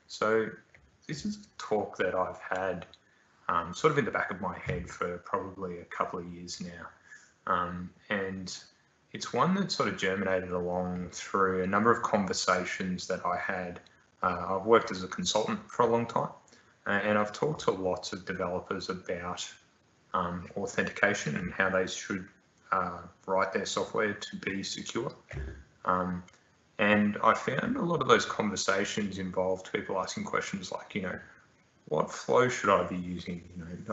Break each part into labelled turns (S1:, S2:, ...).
S1: So this is a talk that I've had sort of in the back of my head for probably a couple of years now. And it's one that sort of germinated along through a number of conversations that I had. I've worked as a consultant for a long time, and I've talked to lots of developers about authentication and how they should write their software to be secure. And I found a lot of those conversations involved people asking questions like, what flow should I be using?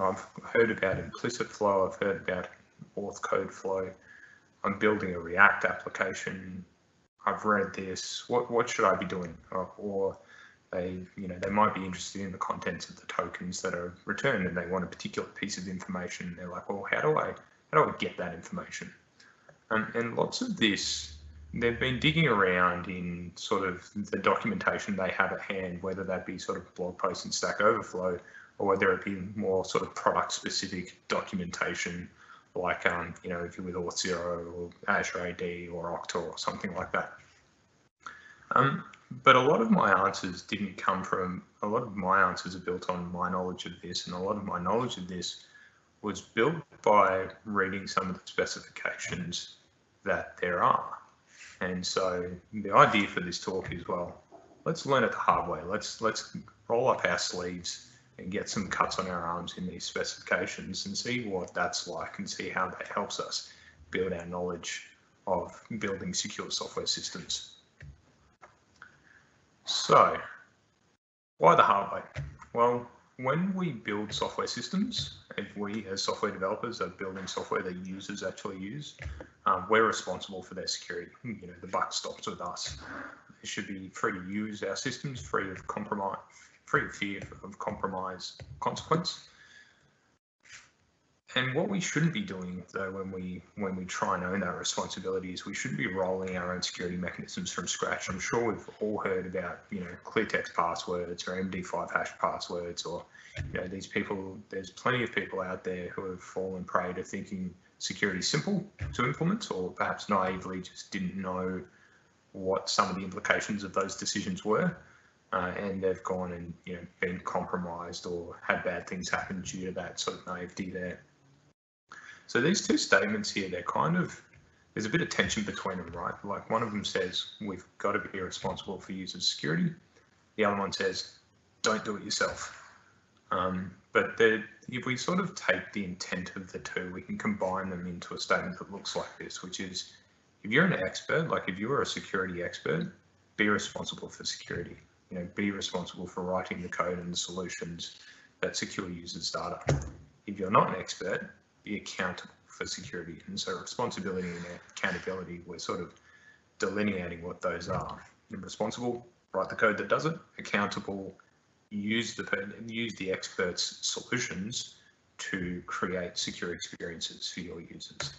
S1: I've heard about implicit flow, I've heard about auth code flow. I'm building a React application. I've read this. What should I be doing? Or they might be interested in the contents of the tokens that are returned, and they want a particular piece of information. They're like, well, how do I get that information? And lots of this, they've been digging around in sort of the documentation they have at hand, whether that be sort of blog posts in Stack Overflow, or whether it be more sort of product-specific documentation, like if you're with Auth0 or Azure AD or Okta or something like that. But a lot of my answers didn't come from, a lot of my answers are built on my knowledge of this, and a lot of my knowledge of this was built by reading some of the specifications that there are. And so the idea for this talk is, well, let's learn it the hard way. Let's roll up our sleeves and get some cuts on our arms in these specifications and see what that's like and see how that helps us build our knowledge of building secure software systems. So why the hard way? Well, when we build software systems, if we as software developers are building software that users actually use, we're responsible for their security. The buck stops with us. They should be free to use our systems, free of compromise, free of fear of compromise consequence. And what we shouldn't be doing, though, when we try and own that responsibility, is we shouldn't be rolling our own security mechanisms from scratch. I'm sure we've all heard about, clear text passwords or MD5 hash passwords, or these people. There's plenty of people out there who have fallen prey to thinking security is simple to implement, or perhaps naively just didn't know what some of the implications of those decisions were. And they've gone and been compromised or had bad things happen due to that sort of naivety there. So these two statements here, there's a bit of tension between them, right? Like one of them says, we've got to be responsible for user security. The other one says, don't do it yourself. But if we sort of take the intent of the two, we can combine them into a statement that looks like this, which is, if you're an expert, like if you are a security expert, be responsible for security. Be responsible for writing the code and the solutions that secure users' data. If you're not an expert, be accountable for security. And so responsibility and accountability, we're sort of delineating what those are. You're responsible, write the code that does it. Accountable, use the expert's solutions to create secure experiences for your users.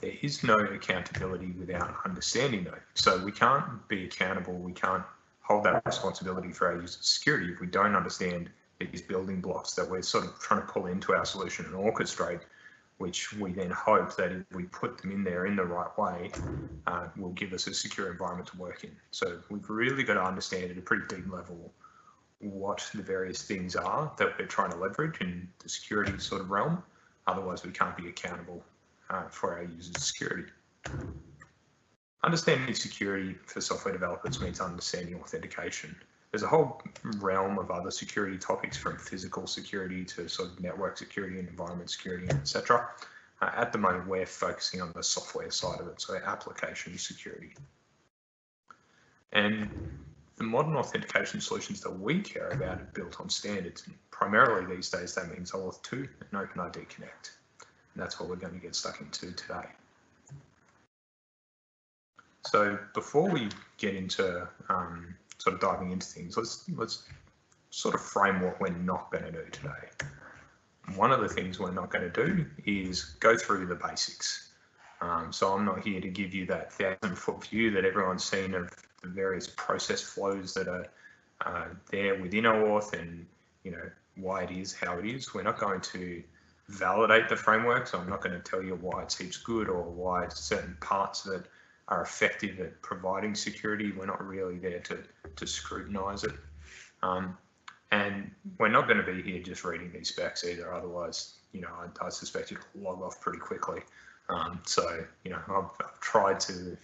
S1: There is no accountability without understanding though. So we can't be accountable, we can't hold that responsibility for our user security if we don't understand these building blocks that we're sort of trying to pull into our solution and orchestrate, which we then hope that if we put them in there in the right way, will give us a secure environment to work in. So we've really got to understand at a pretty deep level what the various things are that we're trying to leverage in the security sort of realm. Otherwise, we can't be accountable for our users' security. Understanding security for software developers means understanding authentication. There's a whole realm of other security topics, from physical security to sort of network security and environment security, etc. At the moment, we're focusing on the software side of it, so application security. And the modern authentication solutions that we care about are built on standards. And primarily these days, that means OAuth 2 and OpenID Connect. And that's what we're going to get stuck into today. So before we get into sort of diving into things, let's sort of frame what we're not going to do today. One of the things we're not going to do is go through the basics. So I'm not here to give you that 1,000-foot view that everyone's seen of the various process flows that are there within OAuth and why it is how it is. We're not going to validate the framework, so I'm not going to tell you why it's heaps good or why certain parts of it are effective at providing security. We're not really there to scrutinize it. And we're not going to be here just reading these specs either. Otherwise, you know, I suspect you'll log off pretty quickly. So, you know, I've tried to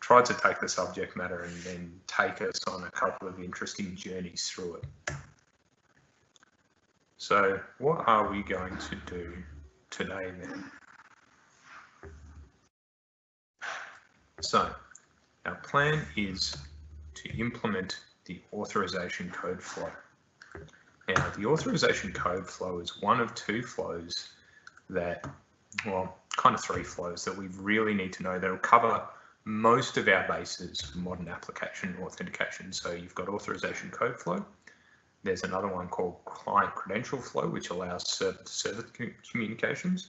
S1: take the subject matter and then take us on a couple of interesting journeys through it. So what are we going to do today then? So our plan is to implement the authorization code flow. Now, the authorization code flow is one of two flows that, well, kind of three flows that we really need to know that will cover most of our bases for modern application authentication. So you've got authorization code flow. There's another one called client credential flow, which allows server-to-server communications.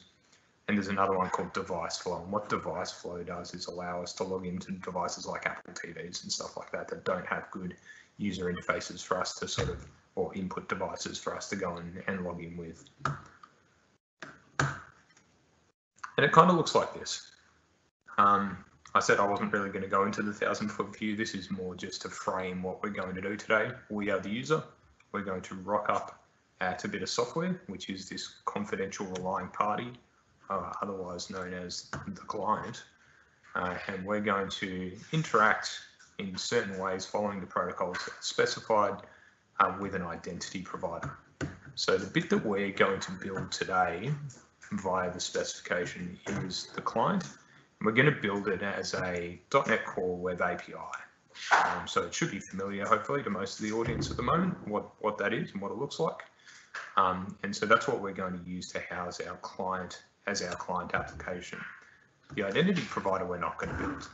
S1: And there's another one called device flow. And what device flow does is allow us to log into devices like Apple TVs and stuff like that don't have good user interfaces for us to sort of, or input devices for us to go and log in with. And it kind of looks like this. I said I wasn't really going to go into the 1,000-foot view. This is more just to frame what we're going to do today. We are the user. We're going to rock up at a bit of software, which is this confidential relying party, otherwise known as the client. And we're going to interact in certain ways following the protocols specified with an identity provider. So the bit that we're going to build today via the specification is the client. We're going to build it as a .NET Core Web API. So it should be familiar, hopefully, to most of the audience at the moment, what that is and what it looks like. And so that's what we're going to use to house our client as our client application. The identity provider we're not going to build,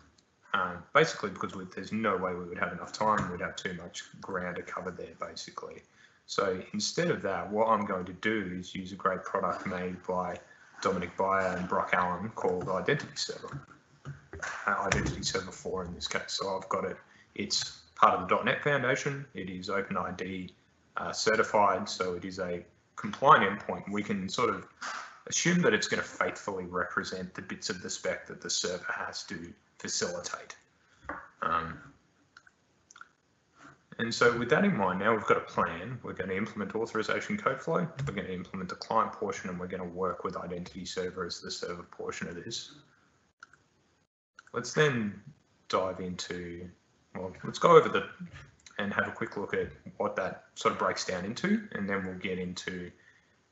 S1: basically because there's no way we would have enough time. We'd have too much ground to cover there, basically. So instead of that, what I'm going to do is use a great product made by Dominic Bayer and Brock Allen called Identity Server. Identity Server 4 in this case. So I've got it. It's part of the .NET Foundation. It is OpenID certified, so it is a compliant endpoint. We can sort of assume that it's going to faithfully represent the bits of the spec that the server has to facilitate. And so with that in mind, now we've got a plan. We're going to implement authorization code flow. We're going to implement the client portion, and we're going to work with identity server as the server portion of this. Let's then dive into, well, let's go over and have a quick look at what that sort of breaks down into, and then we'll get into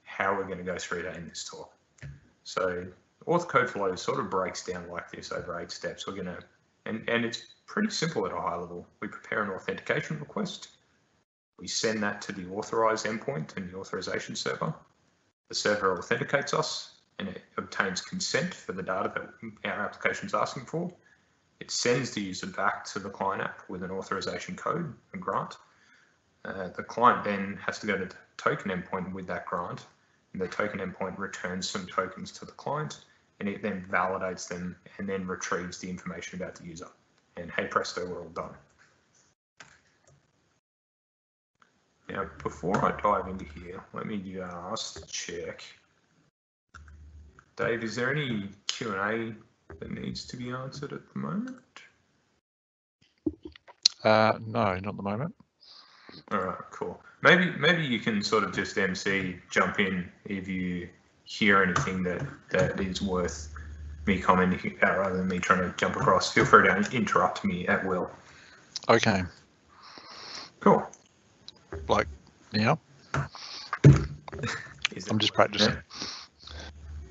S1: how we're going to go through that in this talk. So auth code flow sort of breaks down like this over 8 steps. We're going to, and it's pretty simple at a high level. We prepare an authentication request. We send that to the authorized endpoint and the authorization server. The server authenticates us and it obtains consent for the data that our application is asking for. It sends the user back to the client app with an authorization code and grant. The client then has to go to the token endpoint with that grant, and the token endpoint returns some tokens to the client, and it then validates them and then retrieves the information about the user. And hey presto, we're all done. Now, before I dive into here, let me just check. Dave, is there any Q&A that needs to be answered at the moment?
S2: No, not at the moment.
S1: All right, cool. Maybe you can sort of just MC, jump in if you hear anything that is worth me commenting about rather than me trying to jump across. Feel free to interrupt me at will.
S2: Okay.
S1: Cool.
S2: Like, yeah. I'm just practicing.
S1: Yeah.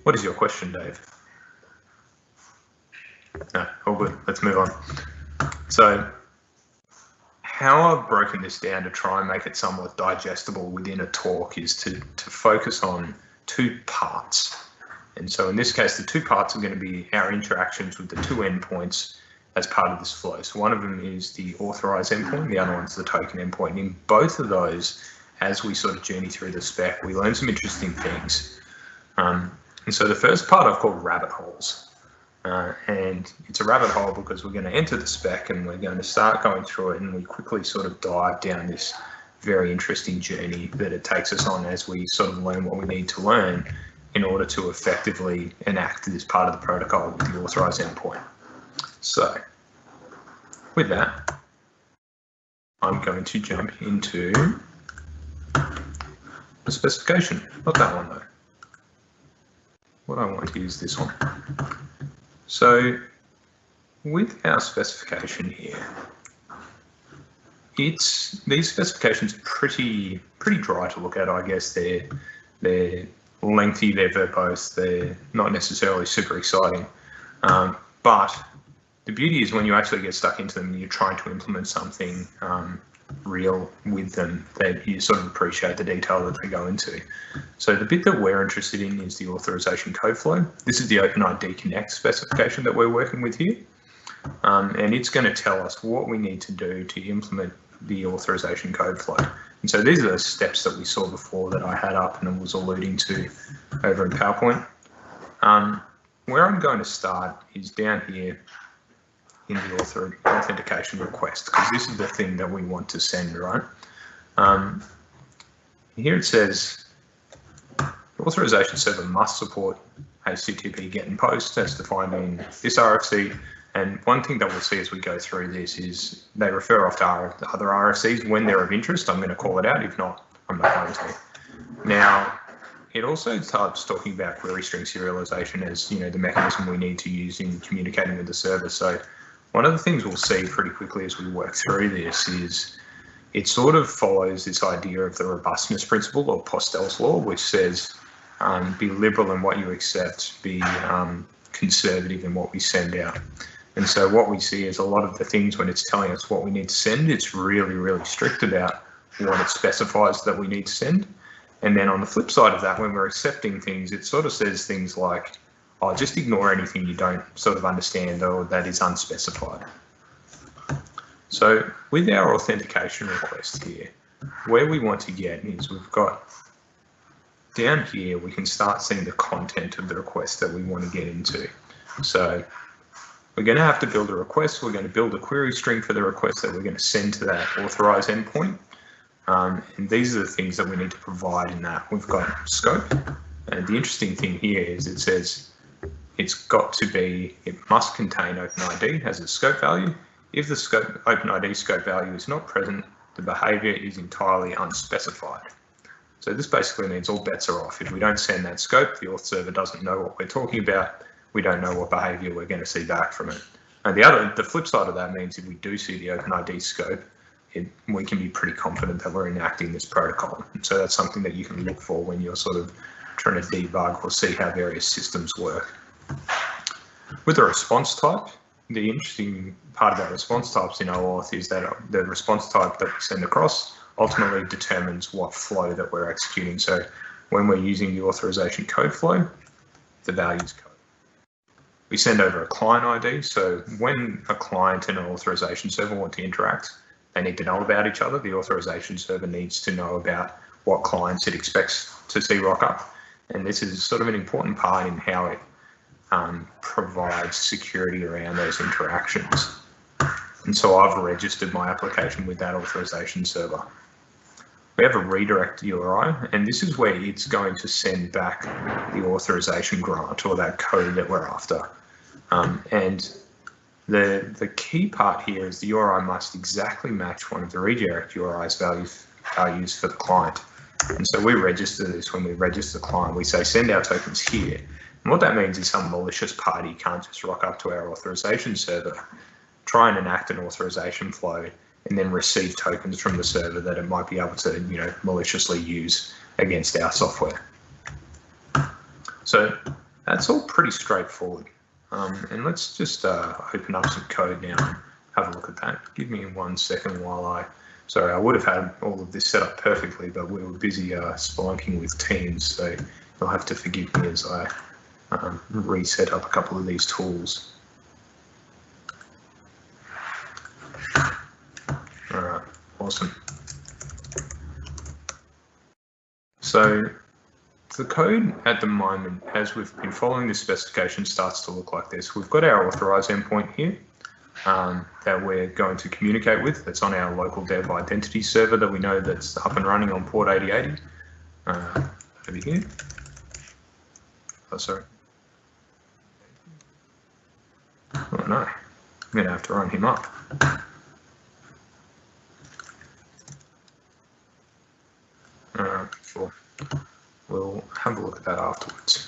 S1: What is your question, Dave? No, all good. Let's move on. So, how I've broken this down to try and make it somewhat digestible within a talk is to focus on 2 parts. And so in this case, the 2 parts are going to be our interactions with the 2 endpoints as part of this flow. So one of them is the authorized endpoint, the other one's the token endpoint. And in both of those, as we sort of journey through the spec, we learn some interesting things. And so the first part I've called rabbit holes. And it's a rabbit hole because we're going to enter the spec and we're going to start going through it, and we quickly sort of dive down this very interesting journey that it takes us on as we sort of learn what we need to learn in order to effectively enact this part of the protocol with the authorized endpoint. So with that, I'm going to jump into the specification. Not that one though. What I want is this one. So with our specification here, these specifications are pretty dry to look at. I guess they're lengthy, they're verbose, they're not necessarily super exciting. But the beauty is when you actually get stuck into them and you're trying to implement something real with them, that you sort of appreciate the detail that they go into. So the bit that we're interested in is the authorization code flow. This is the OpenID Connect specification that we're working with here. And it's going to tell us what we need to do to implement the authorization code flow. And so these are the steps that we saw before that I had up and was alluding to over in PowerPoint. Where I'm going to start is down here in the authentication request, because this is the thing that we want to send, right? Here it says the authorization server must support HTTP GET and POST as defined in this RFC. And one thing that we'll see as we go through this is they refer off to other RFCs when they're of interest. I'm going to call it out. If not, I'm not going to. Now, it also starts talking about query string serialization as, the mechanism we need to use in communicating with the server. So one of the things we'll see pretty quickly as we work through this is it sort of follows this idea of the robustness principle or Postel's law, which says be liberal in what you accept, be conservative in what we send out. And so what we see is a lot of the things when it's telling us what we need to send, it's really, really strict about what it specifies that we need to send. And then on the flip side of that, when we're accepting things, it sort of says things like, oh, just ignore anything you don't sort of understand or that is unspecified. So with our authentication request here, where we want to get is we've got down here, we can start seeing the content of the request that we want to get into. So we're going to have to build a request. We're going to build a query string for the request that we're going to send to that authorize endpoint. And these are the things that we need to provide in that. We've got scope. And the interesting thing here is it says it must contain OpenID as a scope value. If the OpenID scope value is not present, the behavior is entirely unspecified. So this basically means all bets are off. If we don't send that scope, the auth server doesn't know what we're talking about. We don't know what behavior we're going to see back from it. And the flip side of that means if we do see the OpenID scope, we can be pretty confident that we're enacting this protocol. And so that's something that you can look for when you're sort of trying to debug or see how various systems work. With the response type, the interesting part about response types in OAuth is that the response type that we send across ultimately determines what flow that we're executing. So when we're using the authorization code flow, the value's code. We send over a client ID. So when a client and an authorization server want to interact, they need to know about each other. The authorization server needs to know about what clients it expects to see rock up. And this is sort of an important part in how it provides security around those interactions. And so I've registered my application with that authorization server. We have a redirect URI, and this is where it's going to send back the authorization grant or that code that we're after. And the key part here is the URI must exactly match one of the redirect URI's values for the client. And so we register this when we register the client. We say send our tokens here. And what that means is some malicious party can't just rock up to our authorization server, try and enact an authorization flow, and then receive tokens from the server that it might be able to, maliciously use against our software. So that's all pretty straightforward. And let's just open up some code now and have a look at that. Give me 1 second while sorry, I would have had all of this set up perfectly, but we were busy spelunking with Teams, so you'll have to forgive me as I reset up a couple of these tools. All right, awesome. So the code at the moment, as we've been following this specification, starts to look like this. We've got our authorize endpoint here that we're going to communicate with. That's on our local dev identity server that we know that's up and running on port 8080 over here. Oh, sorry. Oh no, I'm going to have to run him up. Sure. We'll have a look at that afterwards.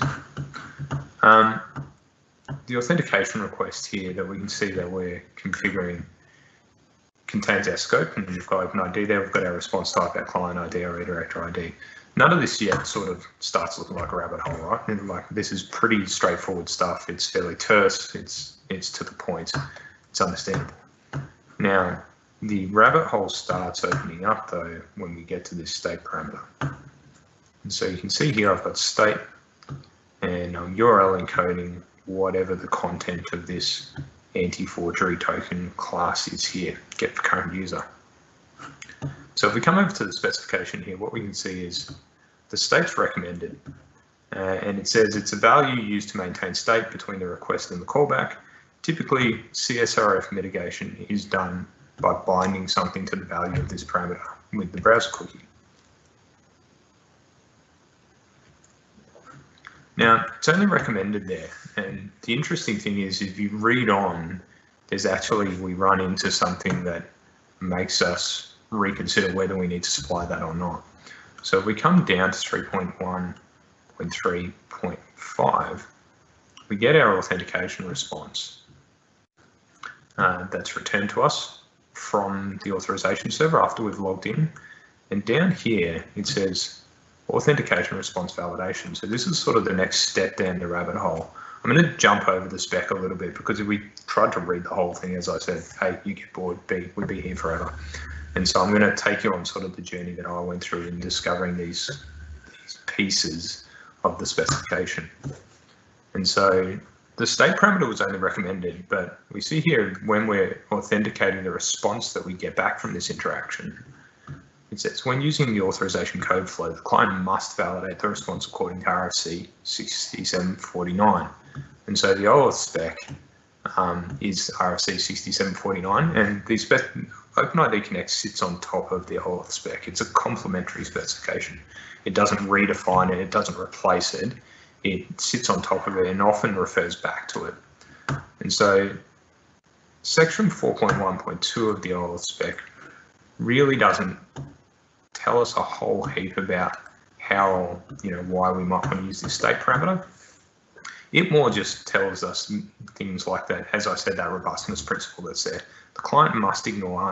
S1: The authentication request here that we can see that we're configuring contains our scope, and we've got OpenID there, we've got our response type, our client ID, our redirector ID. None of this yet sort of starts looking like a rabbit hole, right? And like this is pretty straightforward stuff. It's fairly terse, it's to the point, it's understandable. Now, the rabbit hole starts opening up though when we get to this state parameter. And so you can see here I've got state and I'm URL encoding whatever the content of this anti-forgery token class is here, get for current user. So if we come over to the specification here, what we can see is the state's recommended, and it says it's a value used to maintain state between the request and the callback. Typically, Csrf mitigation is done by binding something to the value of this parameter with the browser cookie. Now, it's only recommended there, and the interesting thing is if you read on, there's actually, we run into something that makes us reconsider whether we need to supply that or not. So if we come down to 3.1.3.5, we get our authentication response that's returned to us from the authorization server after we've logged in. And down here, it says authentication response validation. So this is sort of the next step down the rabbit hole. I'm going to jump over the spec a little bit because if we tried to read the whole thing, as I said, hey, you get bored, we'd be here forever. And so I'm going to take you on sort of the journey that I went through in discovering these pieces of the specification. And so the state parameter was only recommended, but we see here when we're authenticating the response that we get back from this interaction, it says when using the authorization code flow, the client must validate the response according to RFC 6749. And so the OAuth spec is RFC 6749, and the OpenID Connect sits on top of the OAuth spec. It's a complementary specification. It doesn't redefine it, it doesn't replace it. It sits on top of it and often refers back to it. And so section 4.1.2 of the OAuth spec really doesn't tell us a whole heap about how, why we might want to use this state parameter. It more just tells us things like that, as I said, that robustness principle that's there. The client must ignore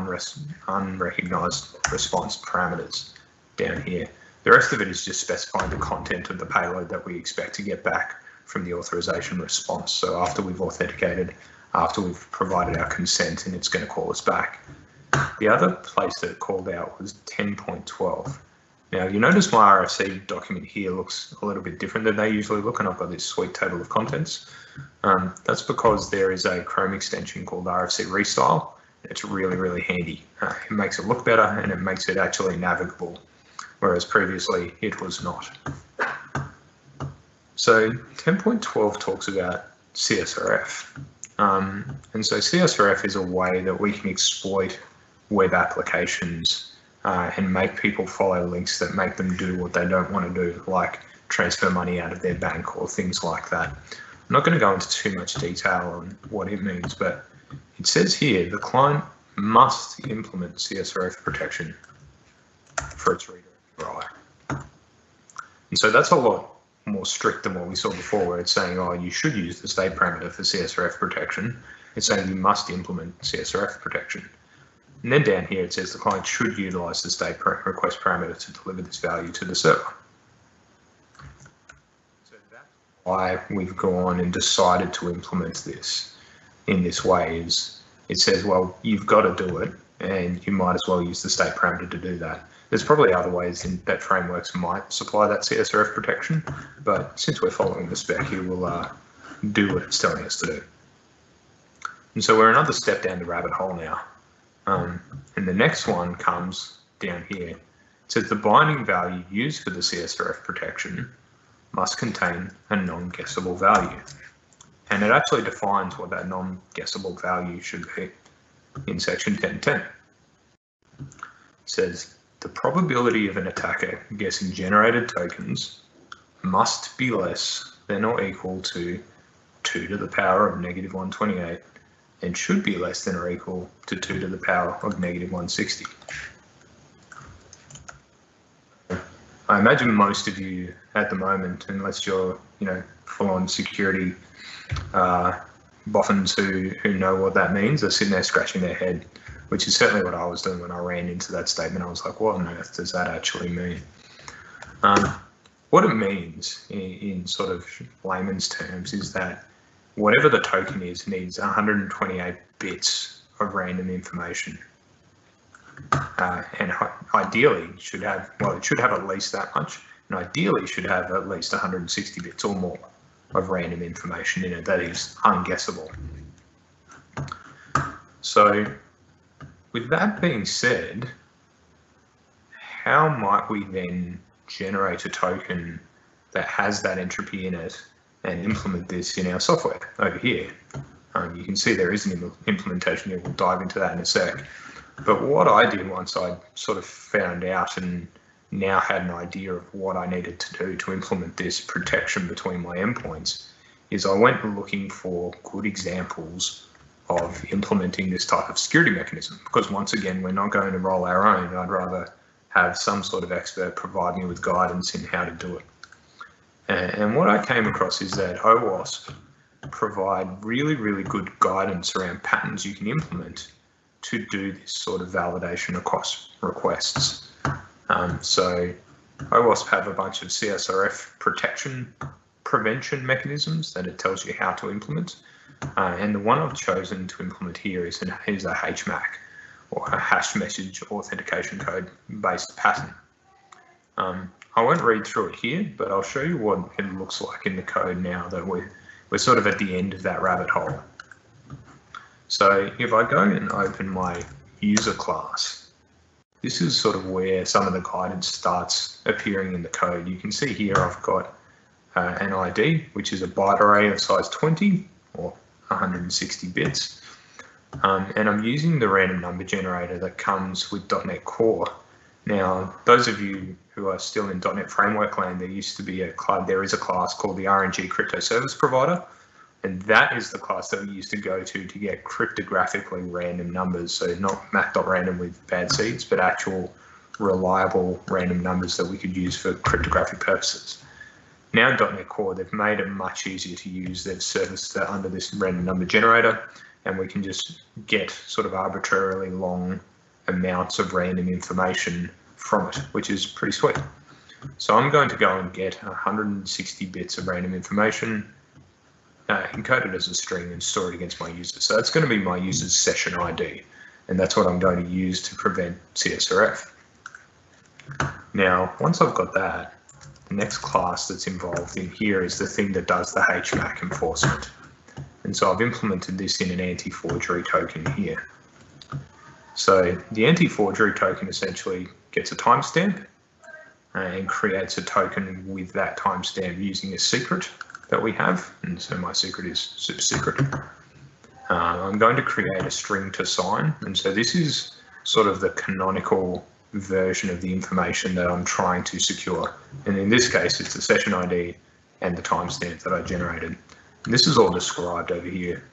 S1: unrecognized response parameters down here. The rest of it is just specifying the content of the payload that we expect to get back from the authorization response. So after we've authenticated, after we've provided our consent, and it's going to call us back. The other place that it called out was 10.12. Now you notice my RFC document here looks a little bit different than they usually look, and I've got this sweet table of contents. That's because there is a Chrome extension called RFC Restyle. It's really, really handy. It makes it look better and it makes it actually navigable, whereas previously it was not. So 10.12 talks about Csrf. And so Csrf is a way that we can exploit web applications and make people follow links that make them do what they don't want to do, like transfer money out of their bank or things like that. I'm not going to go into too much detail on what it means, but it says here the client must implement Csrf protection for its redirect URI. And so that's a lot more strict than what we saw before, where it's saying, oh, you should use the state parameter for Csrf protection. It's saying you must implement Csrf protection. And then down here it says the client should utilize the state request parameter to deliver this value to the server. So that's why we've gone and decided to implement this in this way. Is it says, well, you've got to do it, and you might as well use the state parameter to do that. There's probably other ways in that frameworks might supply that Csrf protection, but since we're following the spec here, we'll do what it's telling us to do. And so we're another step down the rabbit hole now. And the next one comes down here. It says the binding value used for the Csrf protection must contain a non-guessable value. And it actually defines what that non-guessable value should be in section 10.10. It says the probability of an attacker guessing generated tokens must be less than or equal to 2 to the power of -128 and should be less than or equal to 2 to the power of -160. I imagine most of you at the moment, unless you're, full-on security boffins who know what that means, are sitting there scratching their head, which is certainly what I was doing when I ran into that statement. I was like, what on earth does that actually mean? What it means in sort of layman's terms is that whatever the token is needs 128 bits of random information. And ideally should have, it should have at least that much, and ideally should have at least 160 bits or more of random information in it that is unguessable. So with that being said, how might we then generate a token that has that entropy in it and implement this in our software over here? You can see there is an implementation here. We'll dive into that in a sec. But what I did once I sort of found out and now had an idea of what I needed to do to implement this protection between my endpoints is I went looking for good examples of implementing this type of security mechanism, because once again, we're not going to roll our own. I'd rather have some sort of expert provide me with guidance in how to do it. And what I came across is that OWASP provide really, really good guidance around patterns you can implement to do this sort of validation across requests. So OWASP have a bunch of Csrf prevention mechanisms that it tells you how to implement. And the one I've chosen to implement here is a HMAC, or a hash message authentication code based pattern. I won't read through it here, but I'll show you what it looks like in the code now that we're sort of at the end of that rabbit hole. So if I go and open my user class, this is sort of where some of the guidance starts appearing in the code. You can see here I've got an ID, which is a byte array of size 20 or 160 bits. And I'm using the random number generator that comes with .NET Core. Now, those of you who are still in .NET Framework land, there is a class called the RNG Crypto Service Provider, and that is the class that we used to go to get cryptographically random numbers. So not math.random with bad seeds, but actual reliable random numbers that we could use for cryptographic purposes. Now in .NET Core, they've made it much easier to use. They've serviced it under this random number generator, and we can just get sort of arbitrarily long amounts of random information from it, which is pretty sweet. So I'm going to go and get 160 bits of random information, encoded as a string, and store it against my user. So that's going to be my user's session ID, and that's what I'm going to use to prevent Csrf. Now, once I've got that, the next class that's involved in here is the thing that does the HMAC enforcement. And so I've implemented this in an anti-forgery token here. So the anti-forgery token essentially gets a timestamp and creates a token with that timestamp using a secret that we have. And so my secret is super secret. I'm going to create a string to sign. And so this is sort of the canonical version of the information that I'm trying to secure. And in this case, it's the session ID and the timestamp that I generated. And this is all described over here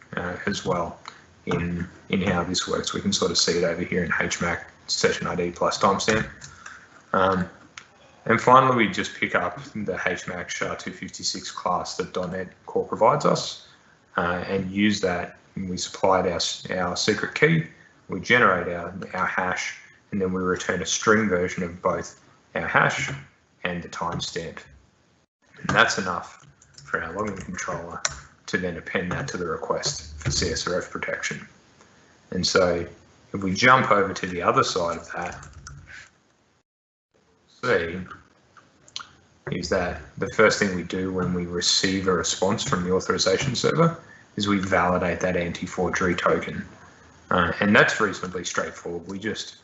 S1: as well in how this works. We can sort of see it over here in HMAC session ID plus timestamp. And finally, we just pick up the HMAC SHA-256 class that .NET Core provides us and use that. And we supplied our secret key, we generate our hash, and then we return a string version of both our hash and the timestamp. And that's enough for our login controller to then append that to the request for Csrf protection. And so if we jump over to the other side of that, see is that the first thing we do when we receive a response from the authorization server is we validate that anti-forgery token. And that's reasonably straightforward. We just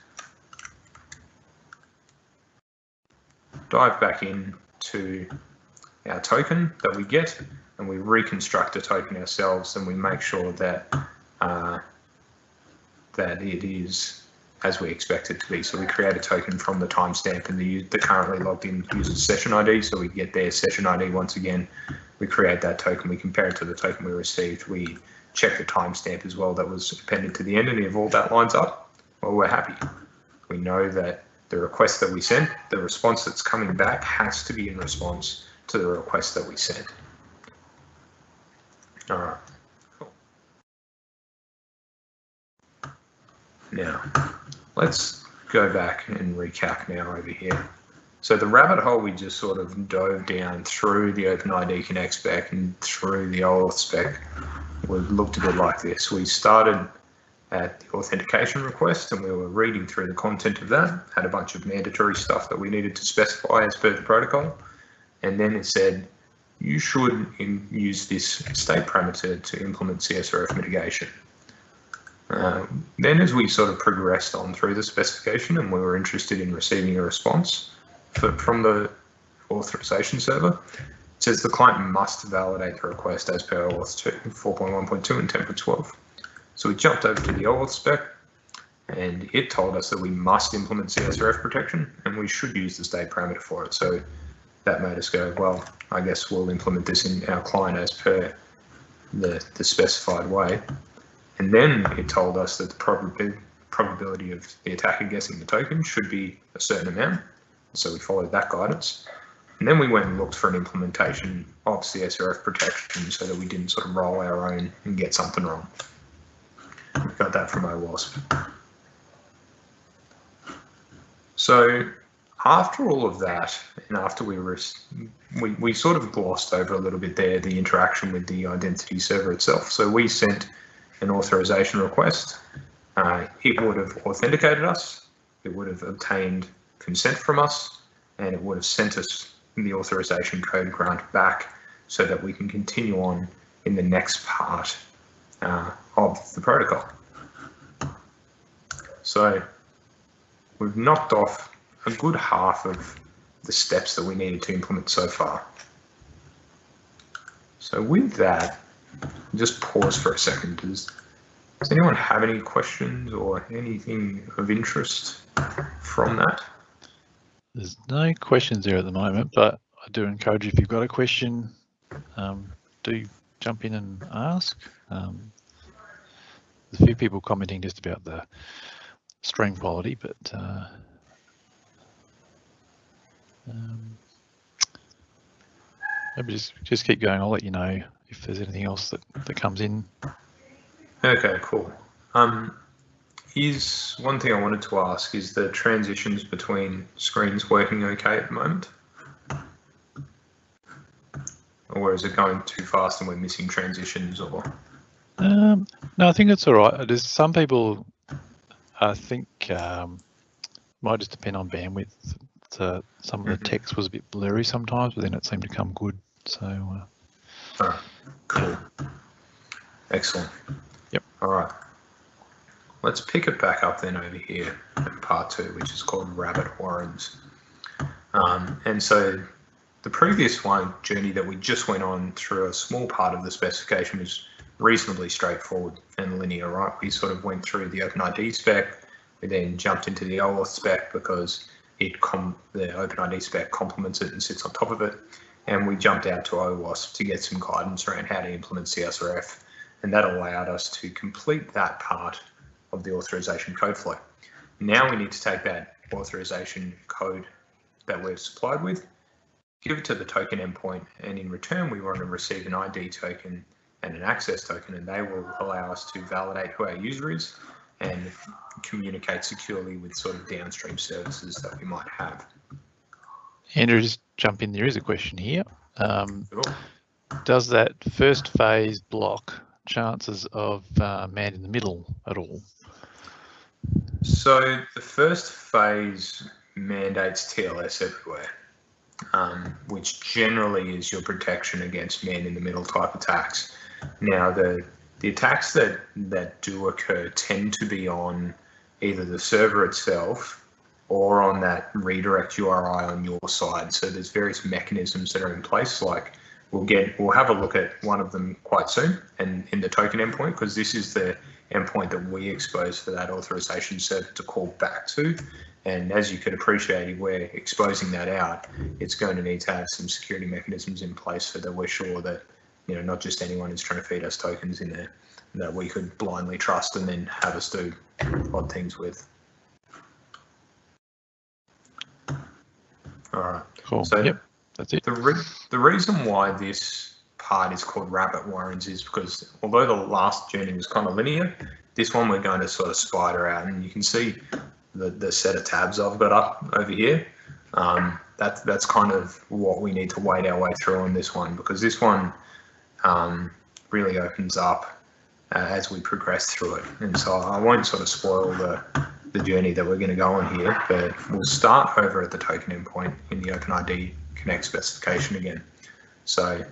S1: dive back into our token that we get, and we reconstruct a token ourselves, and we make sure that that it is as we expect it to be. So we create a token from the timestamp and the currently logged in user's session ID. So we get their session ID once again. We create that token, we compare it to the token we received. We check the timestamp as well that was appended to the end, and if all that lines up, well, we're happy. We know that the request that we sent, the response that's coming back has to be in response to the request that we sent. All right, cool. Now, let's go back and recap now over here. So the rabbit hole we just sort of dove down through the OpenID Connect spec and through the OAuth spec looked a bit like this. We started at the authentication request and we were reading through the content of that, had a bunch of mandatory stuff that we needed to specify as per the protocol. And then it said, you should use this state parameter to implement Csrf mitigation. Then as we sort of progressed on through the specification and we were interested in receiving a response from the authorization server, it says the client must validate the request as per OAuth 4.1.2 and 10.12. So we jumped over to the OAuth spec and it told us that we must implement Csrf protection and we should use the state parameter for it. So that made us go, well, I guess we'll implement this in our client as per the specified way. And then it told us that the probability of the attacker guessing the token should be a certain amount. So we followed that guidance. And then we went and looked for an implementation of Csrf protection so that we didn't sort of roll our own and get something wrong. We got that from OWASP. So after all of that, and after we sort of glossed over a little bit there the interaction with the identity server itself. So we sent an authorization request. It would have authenticated us. It would have obtained consent from us, and it would have sent us the authorization code grant back so that we can continue on in the next part of the protocol. So we've knocked off a good half of the steps that we needed to implement so far. So with that, just pause for a second. Does anyone have any questions or anything of interest from that?
S2: There's no questions there at the moment, but I do encourage you, if you've got a question, do jump in and ask. There's a few people commenting just about the stream quality, but maybe just keep going. I'll let you know if there's anything else that comes in.
S1: Okay, cool. Is one thing I wanted to ask, is the transitions between screens working okay at the moment? Or is it going too fast and we're missing transitions? Or
S2: No, I think it's all right. There's some people, I think, might just depend on bandwidth. Some of the text was a bit blurry sometimes, but then it seemed to come good. So,
S1: cool. Excellent.
S2: Yep.
S1: All right. Let's pick it back up then over here in part 2, which is called rabbit warrens. And so the previous journey that we just went on through a small part of the specification was reasonably straightforward and linear, right? We sort of went through the OpenID spec, we then jumped into the OAuth spec because the OpenID spec complements it and sits on top of it, and we jumped out to OWASP to get some guidance around how to implement Csrf, and that allowed us to complete that part of the authorization code flow. Now we need to take that authorization code that we're supplied with, give it to the token endpoint, and in return we want to receive an ID token and an access token, and they will allow us to validate who our user is and communicate securely with sort of downstream services that we might have.
S2: Andrew, just jump in. There is a question here.
S1: Sure.
S2: Does that first phase block chances of man in the middle at all?
S1: So the first phase mandates TLS everywhere, which generally is your protection against man-in-the-middle type attacks. Now, the attacks that do occur tend to be on either the server itself or on that redirect URI on your side. So there's various mechanisms that are in place. Like we'll have a look at one of them quite soon, and in the token endpoint, because this is the endpoint that we expose for that authorization server to call back to. And as you could appreciate, if we're exposing that out, it's going to need to have some security mechanisms in place so that we're sure that not just anyone who's trying to feed us tokens in there that we could blindly trust and then have us do odd things with. All right.
S2: Cool.
S1: So
S2: yep, that's it.
S1: The reason why this part is called rabbit warrens is because although the last journey was kind of linear, this one we're going to sort of spider out, and you can see the set of tabs I've got up over here. That's kind of what we need to wade our way through on this one, because this one really opens up as we progress through it. And so I won't sort of spoil the journey that we're going to go on here, but we'll start over at the token endpoint in the OpenID Connect specification again. So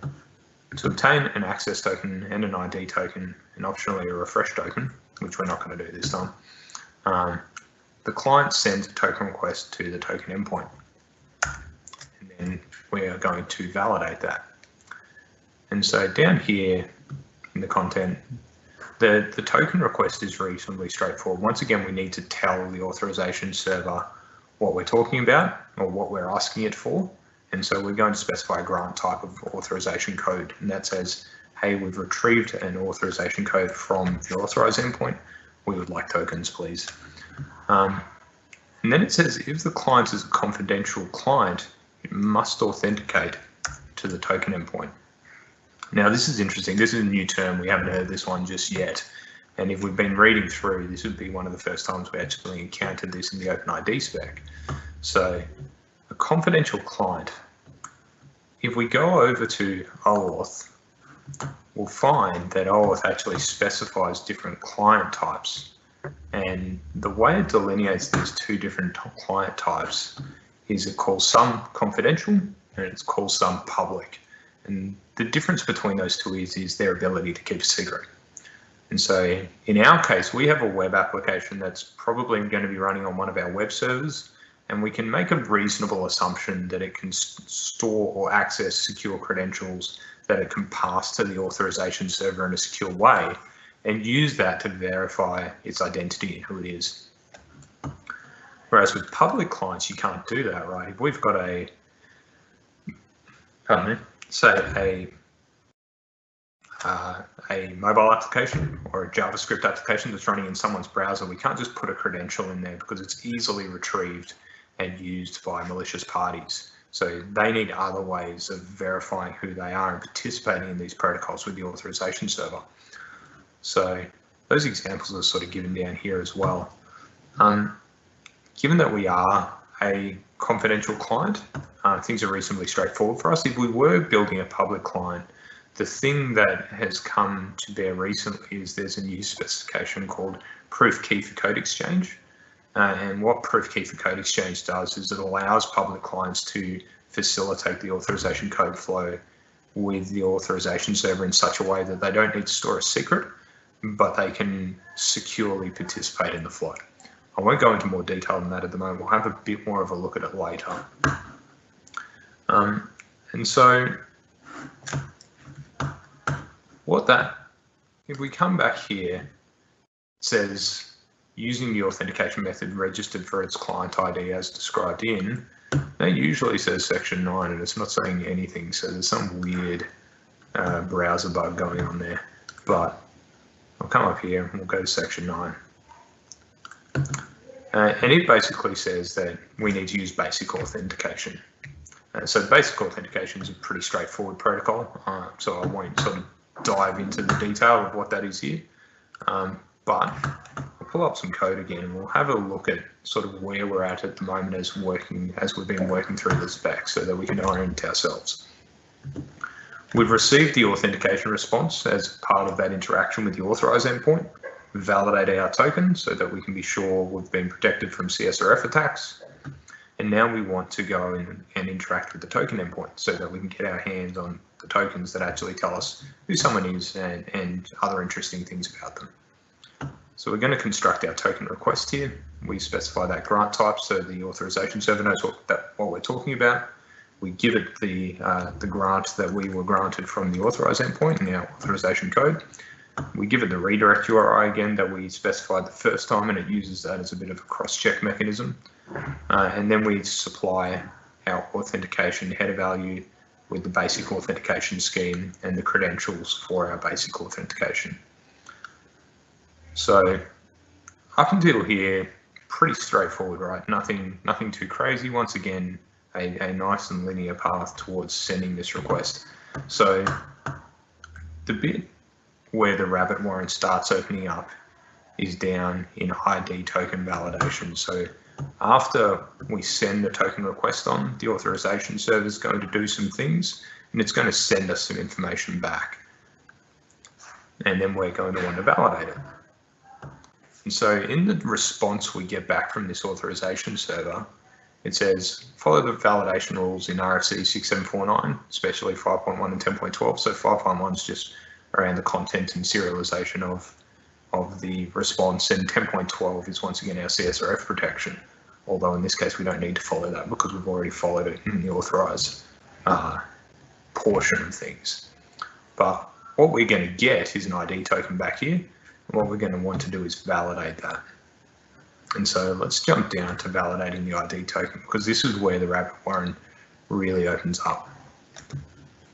S1: to obtain an access token and an ID token, and optionally a refresh token, which we're not going to do this time, the client sends a token request to the token endpoint, and then we are going to validate that. And so down here in the content, the token request is reasonably straightforward. Once again, we need to tell the authorization server what we're talking about or what we're asking it for. And so we're going to specify a grant type of authorization code, and that says, hey, we've retrieved an authorization code from the authorized endpoint. We would like tokens, please. And then it says if the client is a confidential client, it must authenticate to the token endpoint. Now, this is interesting. This is a new term. We haven't heard this one just yet. And if we've been reading through, this would be one of the first times we actually encountered this in the OpenID spec. So a confidential client, if we go over to OAuth, we'll find that OAuth actually specifies different client types. And the way it delineates these two different client types is it calls some confidential and it's called some public. And the difference between those two is their ability to keep a secret. And so in our case, we have a web application that's probably going to be running on one of our web servers, and we can make a reasonable assumption that it can store or access secure credentials that it can pass to the authorization server in a secure way and use that to verify its identity and who it is. Whereas with public clients, you can't do that, right? If we've got say a mobile application or a JavaScript application that's running in someone's browser, we can't just put a credential in there because it's easily retrieved and used by malicious parties. So they need other ways of verifying who they are and participating in these protocols with the authorization server. So those examples are sort of given down here as well. Given that we are a confidential client, things are reasonably straightforward for us. If we were building a public client, the thing that has come to bear recently is there's a new specification called Proof Key for Code Exchange. And what Proof Key for Code Exchange does is it allows public clients to facilitate the authorization code flow with the authorization server in such a way that they don't need to store a secret, but they can securely participate in the flow. I won't go into more detail than that at the moment. We'll have a bit more of a look at it later. And so if we come back here, it says using the authentication method registered for its client ID as described in, that usually says section 9 and it's not saying anything. So there's some weird browser bug going on there, but I'll come up here and we'll go to section 9. And it basically says that we need to use basic authentication. So basic authentication is a pretty straightforward protocol, so I won't sort of dive into the detail of what that is here. But we'll pull up some code again and we'll have a look at sort of where we're at the moment as we've been working through the spec so that we can orient ourselves. We've received the authentication response as part of that interaction with the authorized endpoint, validate our token so that we can be sure we've been protected from Csrf attacks. And now we want to go in and interact with the token endpoint so that we can get our hands on the tokens that actually tell us who someone is and other interesting things about them. So we're going to construct our token request here. We specify that grant type so the authorization server knows what we're talking about. We give it the grant that we were granted from the authorized endpoint in our authorization code. We give it the redirect URI again that we specified the first time, and it uses that as a bit of a cross-check mechanism. And then we supply our authentication header value with the basic authentication scheme and the credentials for our basic authentication. So up until here, pretty straightforward, right? Nothing too crazy. Once again, a nice and linear path towards sending this request. So the bit where the rabbit warren starts opening up is down in ID token validation. So after we send the token request on, the authorization server is going to do some things and it's going to send us some information back. And then we're going to want to validate it. And so in the response we get back from this authorization server, it says, follow the validation rules in RFC 6749, especially 5.1 and 10.12. So 5.1 is just around the content and serialization of the response, and 10.12 is once again our Csrf protection. Although in this case, we don't need to follow that because we've already followed it in the authorized portion of things. But what we're going to get is an ID token back here. And what we're going to want to do is validate that. And so let's jump down to validating the ID token, because this is where the rabbit warren really opens up.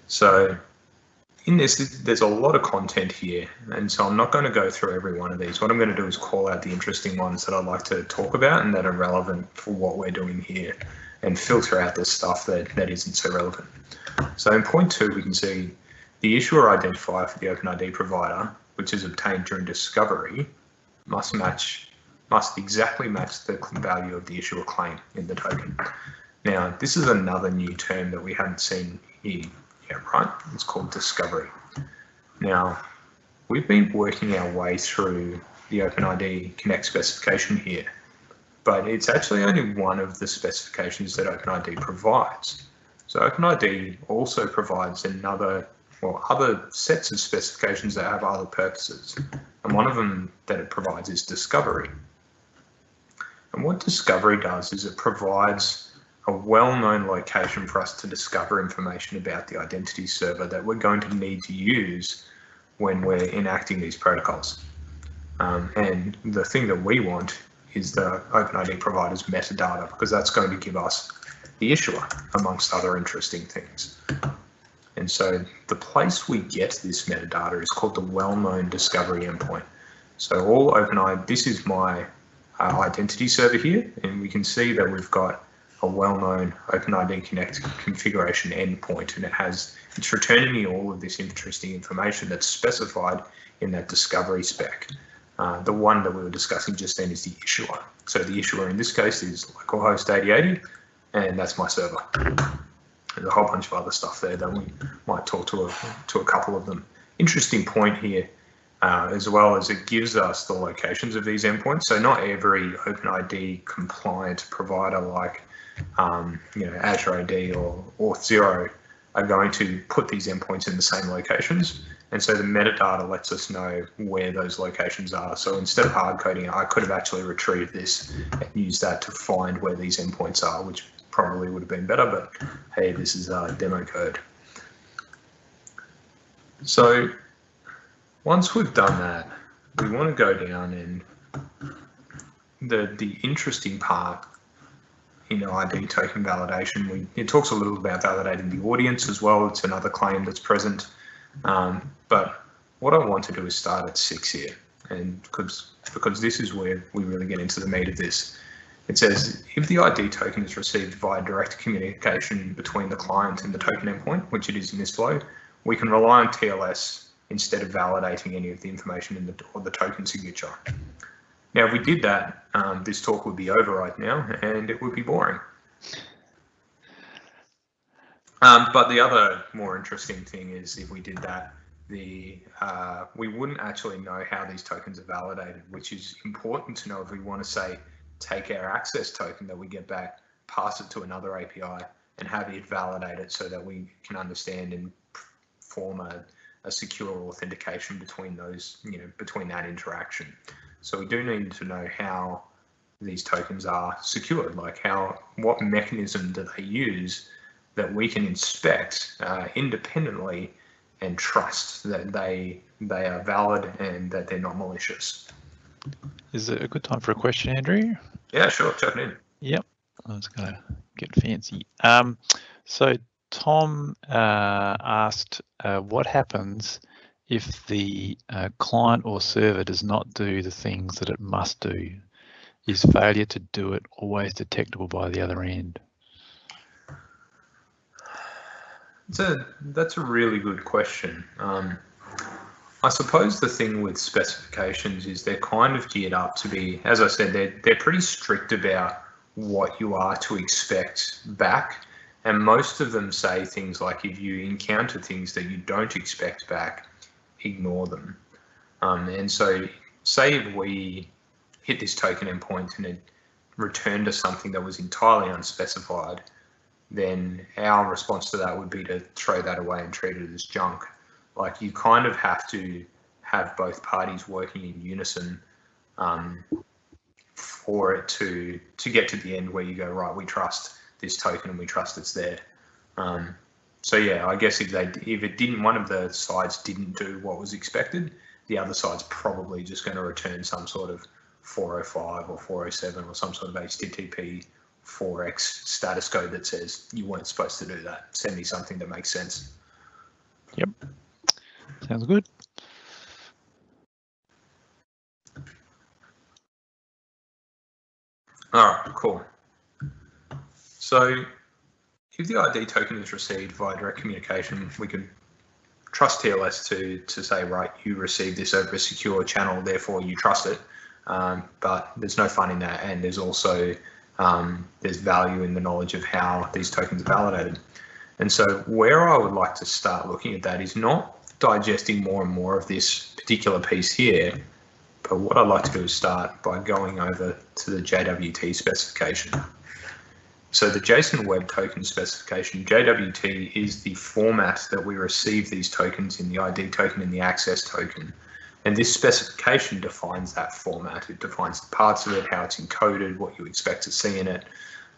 S1: So in this, there's a lot of content here, and so I'm not going to go through every one of these. What I'm going to do is call out the interesting ones that I'd like to talk about and that are relevant for what we're doing here, and filter out the stuff that isn't so relevant. So in point 2, we can see the issuer identifier for the OpenID provider, which is obtained during discovery, must exactly match the value of the issuer claim in the token. Now, this is another new term that we haven't seen here yet, right? It's called discovery. Now, we've been working our way through the OpenID Connect specification here, but it's actually only one of the specifications that OpenID provides. So OpenID also provides other sets of specifications that have other purposes. And one of them that it provides is discovery. And what discovery does is it provides a well-known location for us to discover information about the identity server that we're going to need to use when we're enacting these protocols. And the thing that we want is the OpenID provider's metadata, because that's going to give us the issuer, amongst other interesting things. And so the place we get this metadata is called the well-known discovery endpoint. So all OpenID, this is my identity server here, and we can see that we've got a well-known OpenID Connect configuration endpoint, and it's returning me all of this interesting information that's specified in that discovery spec. The one that we were discussing just then is the issuer. So the issuer in this case is localhost 8080, and that's my server. There's a whole bunch of other stuff there that we might talk to a couple of them. Interesting point here, as well as it gives us the locations of these endpoints. So not every OpenID compliant provider like Azure AD or Auth0 are going to put these endpoints in the same locations. And so the metadata lets us know where those locations are. So instead of hard coding it, I could have actually retrieved this and used that to find where these endpoints are, which probably would have been better, but hey, this is demo code. So once we've done that, we want to go down, and the interesting part in ID token validation, it talks a little about validating the audience as well. It's another claim that's present. But what I want to do is start at 6 here, and because this is where we really get into the meat of this. It says, if the ID token is received via direct communication between the client and the token endpoint, which it is in this flow, we can rely on TLS instead of validating any of the information in the token signature. Now, if we did that, this talk would be over right now, and it would be boring. But the other more interesting thing is, if we did that, we wouldn't actually know how these tokens are validated, which is important to know if we want to say, take our access token that we get back, pass it to another API, and have it validate it so that we can understand and form a secure authentication between those, between that interaction. So we do need to know how these tokens are secured, like what mechanism do they use that we can inspect independently and trust that they are valid and that they're not malicious.
S2: Is it a good time for a question, Andrew?
S1: Yeah, sure, chuck it in.
S2: Yep, I was going to get fancy. So Tom asked, what happens if the client or server does not do the things that it must do? Is failure to do it always detectable by the other end?
S1: That's a really good question. I suppose the thing with specifications is they're kind of geared up to be, as I said, they're pretty strict about what you are to expect back. And most of them say things like, if you encounter things that you don't expect back, ignore them. And so say if we hit this token endpoint and it returned us something that was entirely unspecified, then our response to that would be to throw that away and treat it as junk. Like, you kind of have to have both parties working in unison for it to get to the end where you go, right, we trust this token and we trust it's there. So yeah, I guess if it didn't, one of the sides didn't do what was expected, the other side's probably just going to return some sort of 405 or 407 or some sort of HTTP 4x status code that says you weren't supposed to do that. Send me something that makes sense.
S2: Yep. Sounds good.
S1: All right, cool. So if the ID token is received via direct communication, we can trust TLS to say, right, you received this over a secure channel, therefore you trust it. But there's no fun in that, and there's also there's value in the knowledge of how these tokens are validated. And so where I would like to start looking at that is not digesting more and more of this particular piece here, but what I'd like to do is start by going over to the Jwt specification. So the JSON Web Token specification, Jwt is the format that we receive these tokens in, the ID token and the access token. And this specification defines that format. It defines the parts of it, how it's encoded, what you expect to see in it,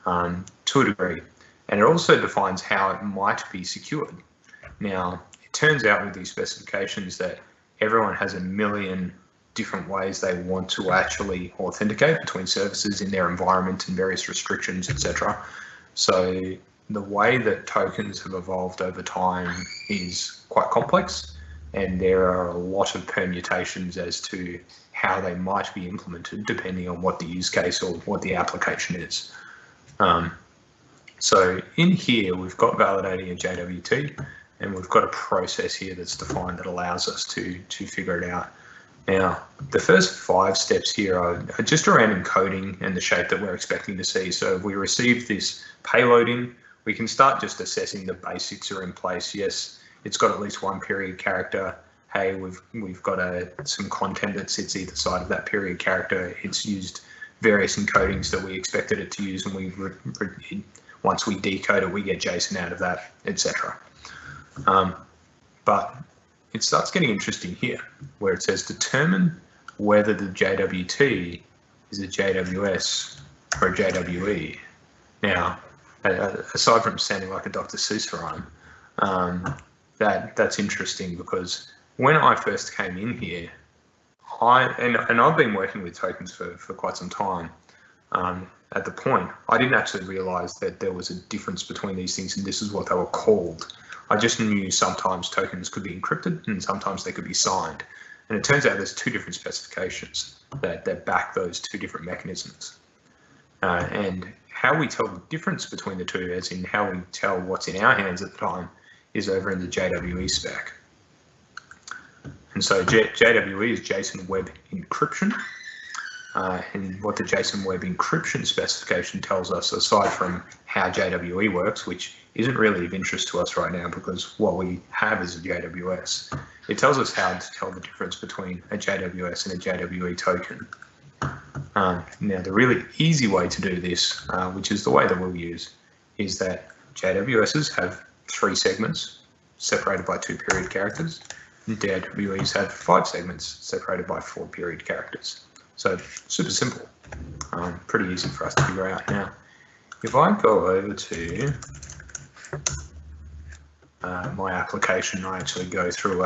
S1: to a degree. And it also defines how it might be secured. Now, it turns out with these specifications that everyone has a million different ways they want to actually authenticate between services in their environment and various restrictions, etc. So the way that tokens have evolved over time is quite complex, and there are a lot of permutations as to how they might be implemented depending on what the use case or what the application is. So in here, we've got validating a JWT, and we've got a process here that's defined that allows us to figure it out. Now, the first 5 steps here are just around encoding and the shape that we're expecting to see. So if we receive this payload in, we can start just assessing the basics are in place. Yes, it's got at least 1 period character. Hey, we've got some content that sits either side of that period character. It's used various encodings that we expected it to use, and once we decode it, we get JSON out of that, etc. But it starts getting interesting here, where it says determine whether the JWT is a JWS or a JWE. Now, aside from sounding like a Dr. Seuss rhyme, that's interesting, because when I first came in here, and I've been working with tokens for quite some time. At the point, I didn't actually realize that there was a difference between these things, and this is what they were called. I just knew sometimes tokens could be encrypted and sometimes they could be signed. And it turns out there's 2 different specifications that back those 2 different mechanisms. And how we tell the difference between the 2, as in how we tell what's in our hands at the time, is over in the JWE spec. And so JWE is JSON Web Encryption. And what the JSON Web Encryption specification tells us, aside from how JWE works, which isn't really of interest to us right now because what we have is a JWS, it tells us how to tell the difference between a JWS and a JWE token. Now, the really easy way to do this, which is the way that we'll use, is that JWSs have 3 segments separated by 2 period characters, and JWEs have 5 segments separated by 4 period characters. So super simple, pretty easy for us to figure out. Now, if I go over to my application, I actually go through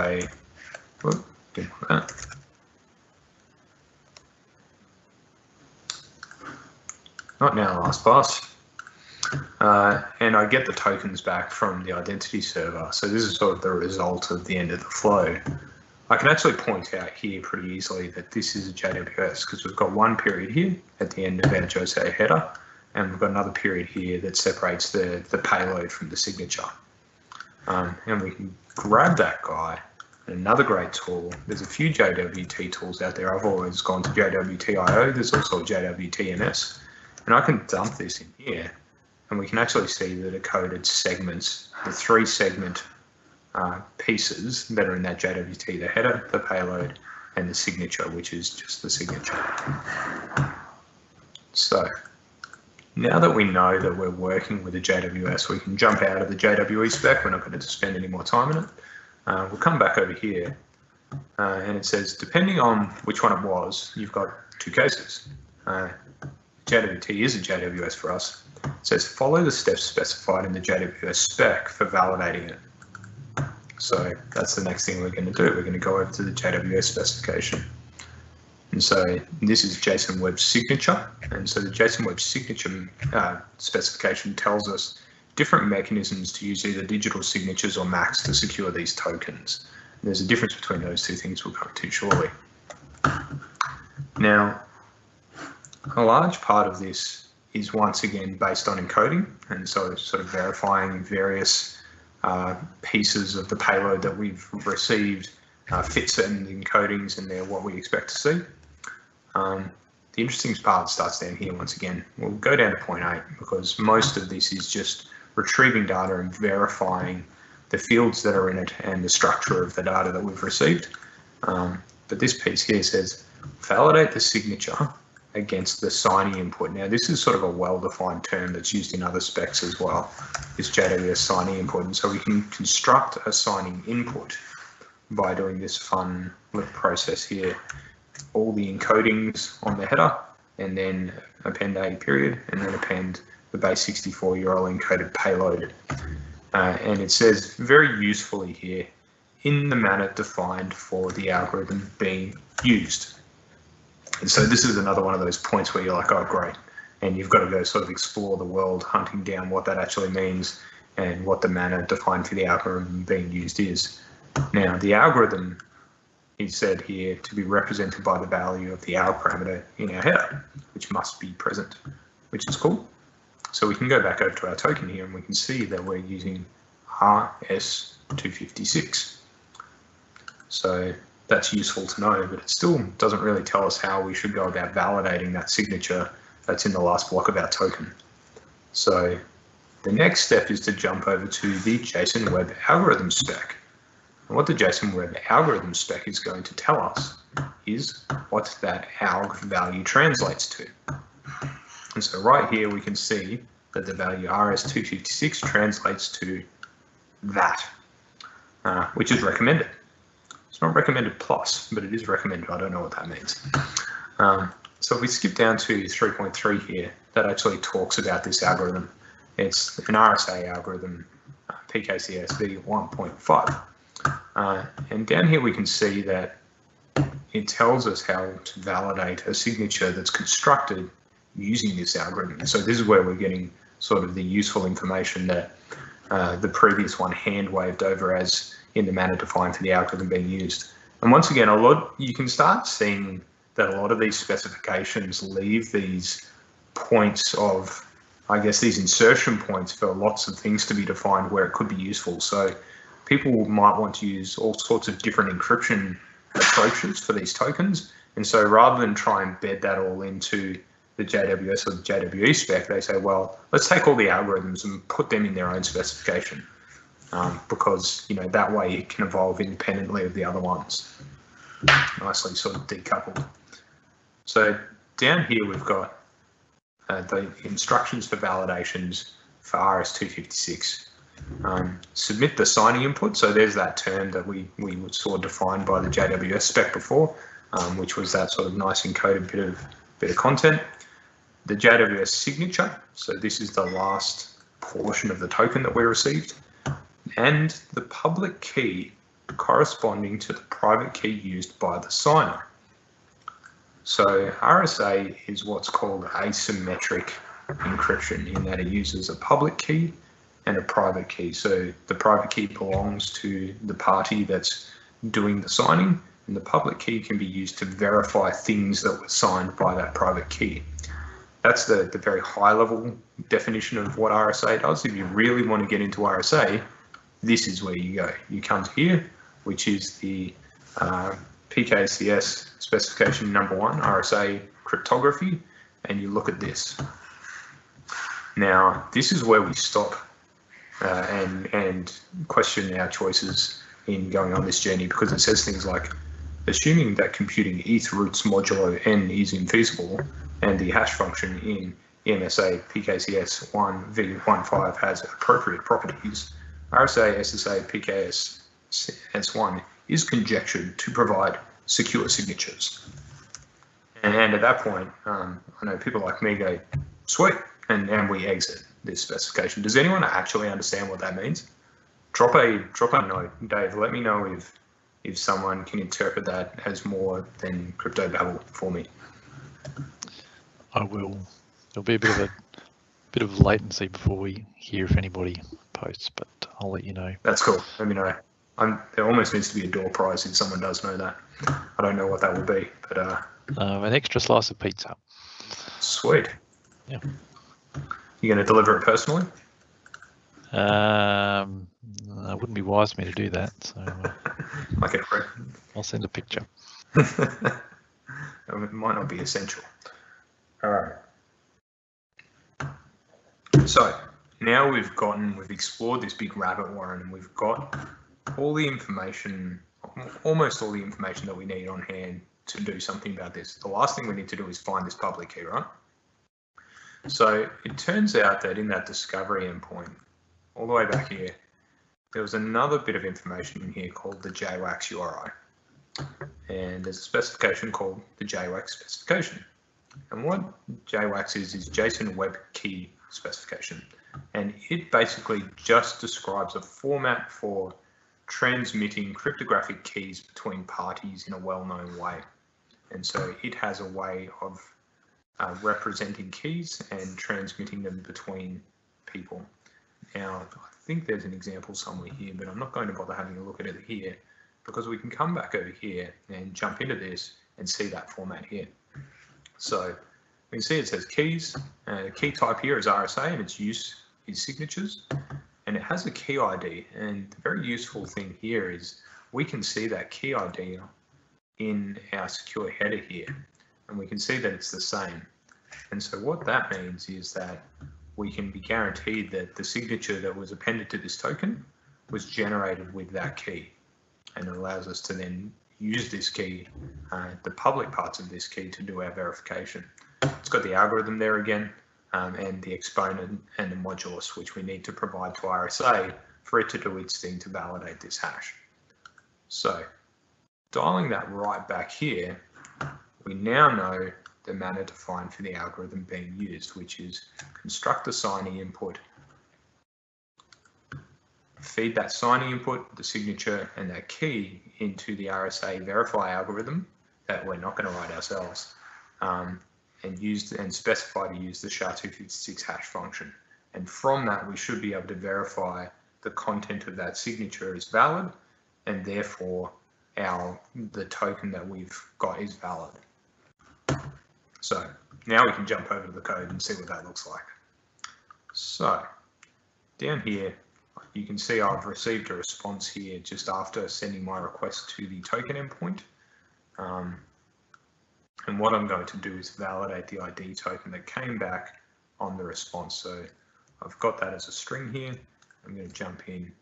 S1: not now, LastPass. and I get the tokens back from the identity server. So this is sort of the result of the end of the flow. I can actually point out here pretty easily that this is a JWS because we've got one period here at the end of our Jwt header, and we've got another period here that separates the payload from the signature. And we can grab that guy. And another great tool, there's a few JWT tools out there. I've always gone to JWT.io. There's also a JWT-MS. And I can dump this in here, and we can actually see that it coded segments, the 3 segment pieces that are in that JWT, the header, the payload, and the signature, which is just the signature. So now that we know that we're working with a JWS, we can jump out of the JWE spec. We're not going to spend any more time in it. We'll come back over here, and it says, depending on which one it was, you've got 2 cases. JWT is a JWS for us. It says, follow the steps specified in the JWS spec for validating it. So that's the next thing we're going to do. We're going to go over to the JWS specification. And so this is JSON Web Signature. And so the JSON Web Signature specification tells us different mechanisms to use either digital signatures or MACs to secure these tokens. And there's a difference between those 2 things we'll come to shortly. Now, a large part of this is once again based on encoding, and so sort of verifying various pieces of the payload that we've received fit certain encodings, and they're what we expect to see. The interesting part starts down here once again. We'll go down to point 8 because most of this is just retrieving data and verifying the fields that are in it and the structure of the data that we've received. But this piece here says, validate the signature against the signing input. Now this is sort of a well-defined term that's used in other specs as well, this JWS signing input. And so we can construct a signing input by doing this fun little process here. All the encodings on the header, and then append a period, and then append the base 64 URL encoded payload. And it says very usefully here, in the manner defined for the algorithm being used. And so this is another one of those points where you're like, oh, great. And you've got to go sort of explore the world, hunting down what that actually means and what the manner defined for the algorithm being used is. Now, the algorithm is said here to be represented by the value of the ALG parameter in our header, which must be present, which is cool. So we can go back over to our token here and we can see that we're using RS256. So that's useful to know, but it still doesn't really tell us how we should go about validating that signature that's in the last block of our token. So the next step is to jump over to the JSON Web Algorithm spec. And what the JSON Web Algorithm spec is going to tell us is what that ALG value translates to. And so right here we can see that the value RS256 translates to that, which is recommended. It's not recommended plus, but it is recommended. I don't know what that means. So if we skip down to 3.3 here, that actually talks about this algorithm. It's an RSA algorithm, PKCSV 1.5. And down here we can see that it tells us how to validate a signature that's constructed using this algorithm. So this is where we're getting sort of the useful information that the previous one hand waved over as in the manner defined for the algorithm being used. And once again, you can start seeing that a lot of these specifications leave these points of, I guess, these insertion points for lots of things to be defined where it could be useful. So people might want to use all sorts of different encryption approaches for these tokens. And so rather than try and bed that all into the JWS or the JWE spec, they say, well, let's take all the algorithms and put them in their own specification, because that way it can evolve independently of the other ones, nicely sort of decoupled. So down here we've got the instructions for validations for RS256. Submit the signing input. So there's that term that we saw defined by the JWS spec before, which was that sort of nice encoded bit of content. The JWS signature. So this is the last portion of the token that we received, and the public key corresponding to the private key used by the signer. So RSA is what's called asymmetric encryption in that it uses a public key and a private key. So the private key belongs to the party that's doing the signing, and the public key can be used to verify things that were signed by that private key. That's the very high level definition of what RSA does. If you really want to get into RSA, this is where you go. You come to here, which is the PKCS specification number 1, RSA cryptography, and you look at this. Now, this is where we stop and question our choices in going on this journey, because it says things like, assuming that computing ETH roots modulo n is infeasible and the hash function in MSA PKCS 1v15 has appropriate properties, RSA SSA PKS-S1 is conjectured to provide secure signatures. And at that point, I know people like me go, sweet, and we exit this specification. Does anyone actually understand what that means? Drop a note, Dave. Let me know if someone can interpret that as more than crypto babble for me.
S2: I will. There'll be a bit of latency before we hear if anybody posts, but I'll let you know.
S1: That's cool. Let me know. There almost needs to be a door prize if someone does know that. I don't know what that will be, but
S2: an extra slice of pizza.
S1: Sweet.
S2: Yeah.
S1: You're going to deliver it personally?
S2: It wouldn't be wise for me to do that, so
S1: Okay, great.
S2: I'll send a picture.
S1: It might not be essential. All right. So now we've explored this big rabbit warren, and we've got all the information, almost all the information that we need on hand to do something about this. The last thing we need to do is find this public key, right? So it turns out that in that discovery endpoint, all the way back here, there was another bit of information in here called the JWAX URI. And there's a specification called the JWAX specification. And what JWAX is JSON Web Key Specification. And it basically just describes a format for transmitting cryptographic keys between parties in a well-known way. And so it has a way of representing keys and transmitting them between people. Now, I think there's an example somewhere here, but I'm not going to bother having a look at it here, because we can come back over here and jump into this and see that format here. So we can see it says keys. Key type here is RSA, and its use is signatures. And it has a key ID. And the very useful thing here is we can see that key ID in our secure header here, and we can see that it's the same. And so what that means is that we can be guaranteed that the signature that was appended to this token was generated with that key, and it allows us to then use this key, the public parts of this key, to do our verification. It's got the algorithm there again, and the exponent and the modulus, which we need to provide to RSA for it to do its thing to validate this hash. So dialing that right back here, we now know the manner defined for the algorithm being used, which is construct the signing input, feed that signing input, the signature, and that key into the RSA verify algorithm that we're not going to write ourselves, and specify to use the SHA-256 hash function. And from that, we should be able to verify the content of that signature is valid, and therefore the token that we've got is valid. So now we can jump over to the code and see what that looks like. So down here, you can see I've received a response here just after sending my request to the token endpoint. And what I'm going to do is validate the ID token that came back on the response. So I've got that as a string here. I'm going to jump in.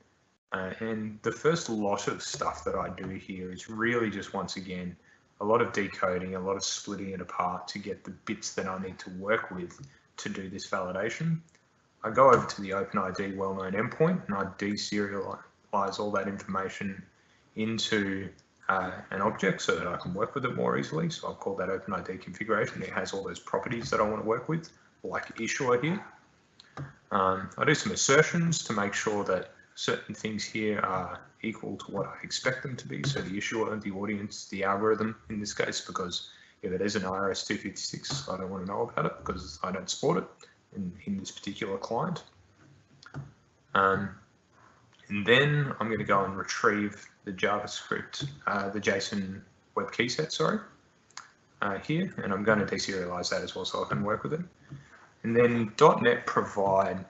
S1: And the first lot of stuff that I do here is really just, once again, a lot of decoding, a lot of splitting it apart to get the bits that I need to work with to do this validation. I go over to the OpenID well-known endpoint and I deserialize all that information into an object so that I can work with it more easily. So I've called that OpenID configuration. It has all those properties that I want to work with, like issuer here. I do some assertions to make sure that certain things here are equal to what I expect them to be. So the issuer, the audience, the algorithm in this case, because if it is an IRS 256, I don't want to know about it because I don't support it. in this particular client. And then I'm going to go and retrieve the JavaScript, the JSON web key set, sorry, here, and I'm going to deserialize that as well so I can work with it. And then .NET provide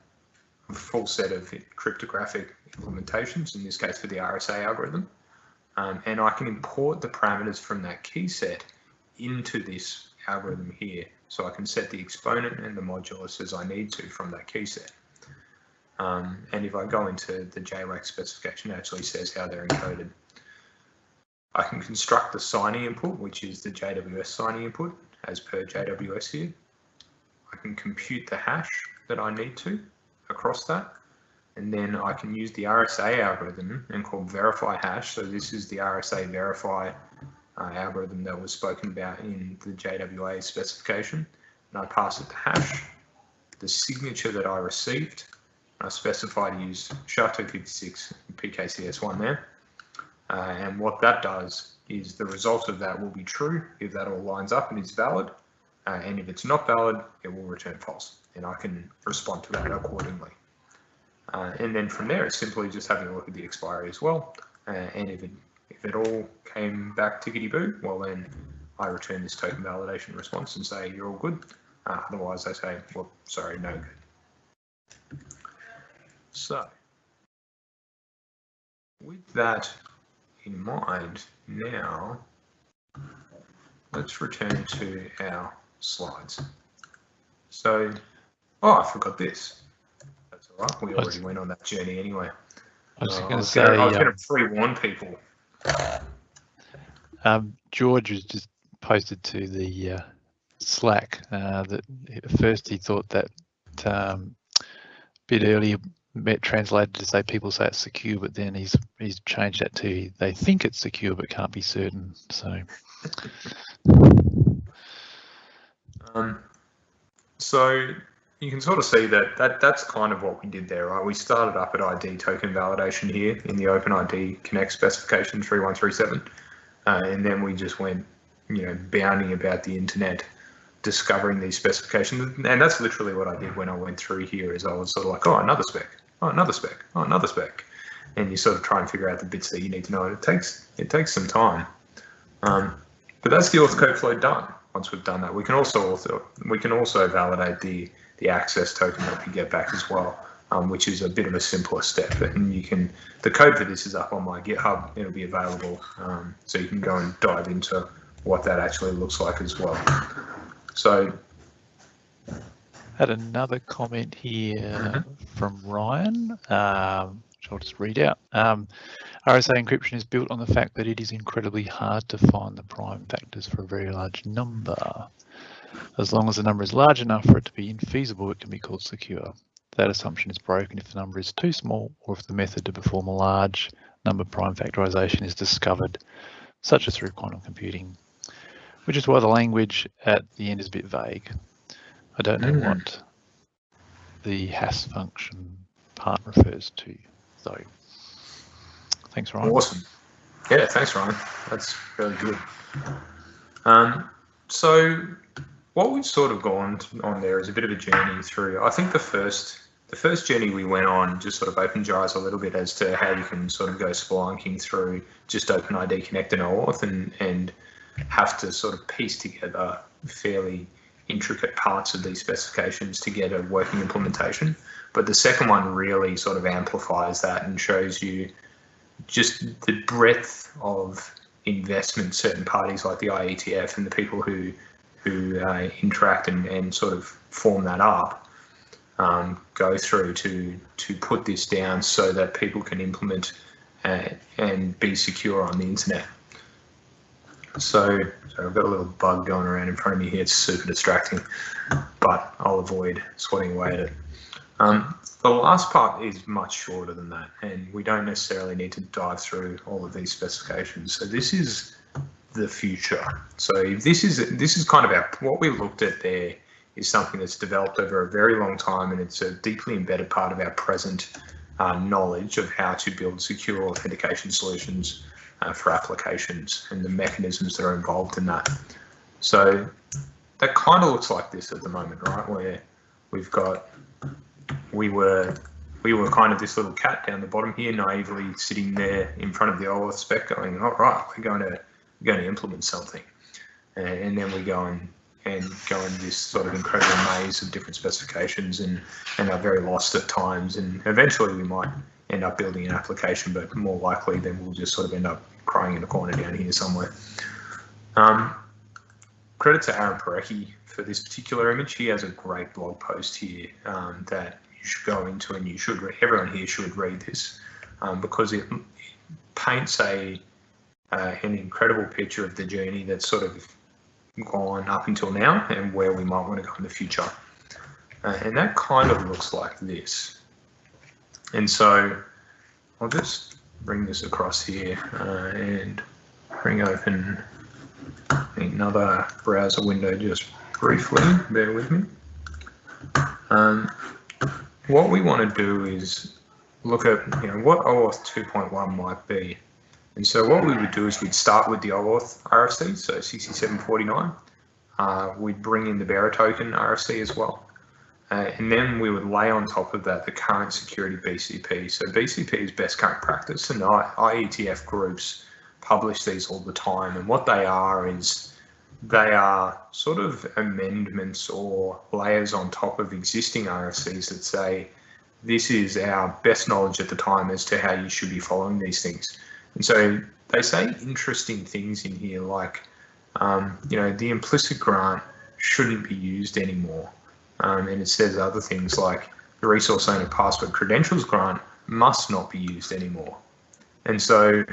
S1: a full set of cryptographic implementations, in this case for the RSA algorithm, and I can import the parameters from that key set into this algorithm here. So I can set the exponent and the modulus as I need to from that key set. And if I go into the Jwt specification, it actually says how they're encoded. I can construct the signing input, which is the JWS signing input, as per JWS here. I can compute the hash that I need to across that. And then I can use the RSA algorithm and call verify hash. So this is the RSA verify algorithm that was spoken about in the JWA specification. And I pass it the hash, the signature that I received. I specify to use SHA-256 PKCS1 there. And what that does is the result of that will be true if that all lines up and is valid. And if it's not valid, it will return false. And I can respond to that accordingly. And then from there, it's simply just having a look at the expiry as well. And if it all came back tickety-boo, well then I return this token validation response and say you're all good. Otherwise I say, well, sorry, no good. So with that in mind, now let's return to our slides. So, oh, I forgot this. That's all right. We already went on that journey anyway.
S2: I was
S1: I was going to pre-warn people.
S2: George has just posted to the Slack that at first he thought that bit earlier translated to say people say it's secure, but then he's changed that to they think it's secure but can't be certain. So
S1: so you can sort of see that's kind of what we did there, right? We started up at ID token validation here in the OpenID Connect specification 3137, and then we just went, bounding about the internet, discovering these specifications, and that's literally what I did when I went through here. Is I was sort of like, oh, another spec, oh, another spec, oh, another spec, and you sort of try and figure out the bits that you need to know. And it takes some time, but that's the auth code flow done. Once we've done that, we can also validate the access token that we get back as well, which is a bit of a simpler step. And the code for this is up on my GitHub. It'll be available, so you can go and dive into what that actually looks like as well. So,
S2: had another comment here from Ryan, which I'll just read out. RSA encryption is built on the fact that it is incredibly hard to find the prime factors for a very large number. As long as the number is large enough for it to be infeasible, it can be called secure. That assumption is broken if the number is too small or if the method to perform a large number prime factorization is discovered, such as through quantum computing, which is why the language at the end is a bit vague. I don't know what the has function part refers to, though. Thanks, Ryan.
S1: Awesome. Yeah, thanks, Ryan. That's really good. So what we've sort of gone on there is a bit of a journey through. I think the first journey we went on just sort of opened your eyes a little bit as to how you can sort of go spelunking through just OpenID Connect and OAuth and have to sort of piece together fairly intricate parts of these specifications to get a working implementation. But the second one really sort of amplifies that and shows you just the breadth of investment certain parties like the IETF and the people who interact and sort of form that up go through to put this down so that people can implement and be secure on the internet. So I've got a little bug going around in front of me here. It's super distracting, but I'll avoid swatting away at it. The last part is much shorter than that, and we don't necessarily need to dive through all of these specifications. So this is the future. So if this is kind of what we looked at there is something that's developed over a very long time, and it's a deeply embedded part of our present knowledge of how to build secure authentication solutions for applications and the mechanisms that are involved in that. So that kind of looks like this at the moment, right? Where we were kind of this little cat down the bottom here, naively sitting there in front of the OAuth spec going, all right, we're going to implement something. And then we go and go in this sort of incredible maze of different specifications and are very lost at times. And eventually we might end up building an application, but more likely then we'll just sort of end up crying in a corner down here somewhere. Credit to Aaron Parecki for this particular image. He has a great blog post here that you should go into, and everyone here should read this because it paints an incredible picture of the journey that's sort of gone up until now and where we might want to go in the future. And that kind of looks like this. And so I'll just bring this across here and bring open another browser window just briefly, bear with me. What we want to do is look at what OAuth 2.1 might be. And so what we would do is we'd start with the OAuth RFC, so 6749. We'd bring in the bearer token RFC as well. And then we would lay on top of that the current security BCP. So BCP is best current practice, and IETF groups publish these all the time. And what they are is they are sort of amendments or layers on top of existing RFCs that say, this is our best knowledge at the time as to how you should be following these things. And so they say interesting things in here like, the implicit grant shouldn't be used anymore. And it says other things like the resource owner password credentials grant must not be used anymore. And so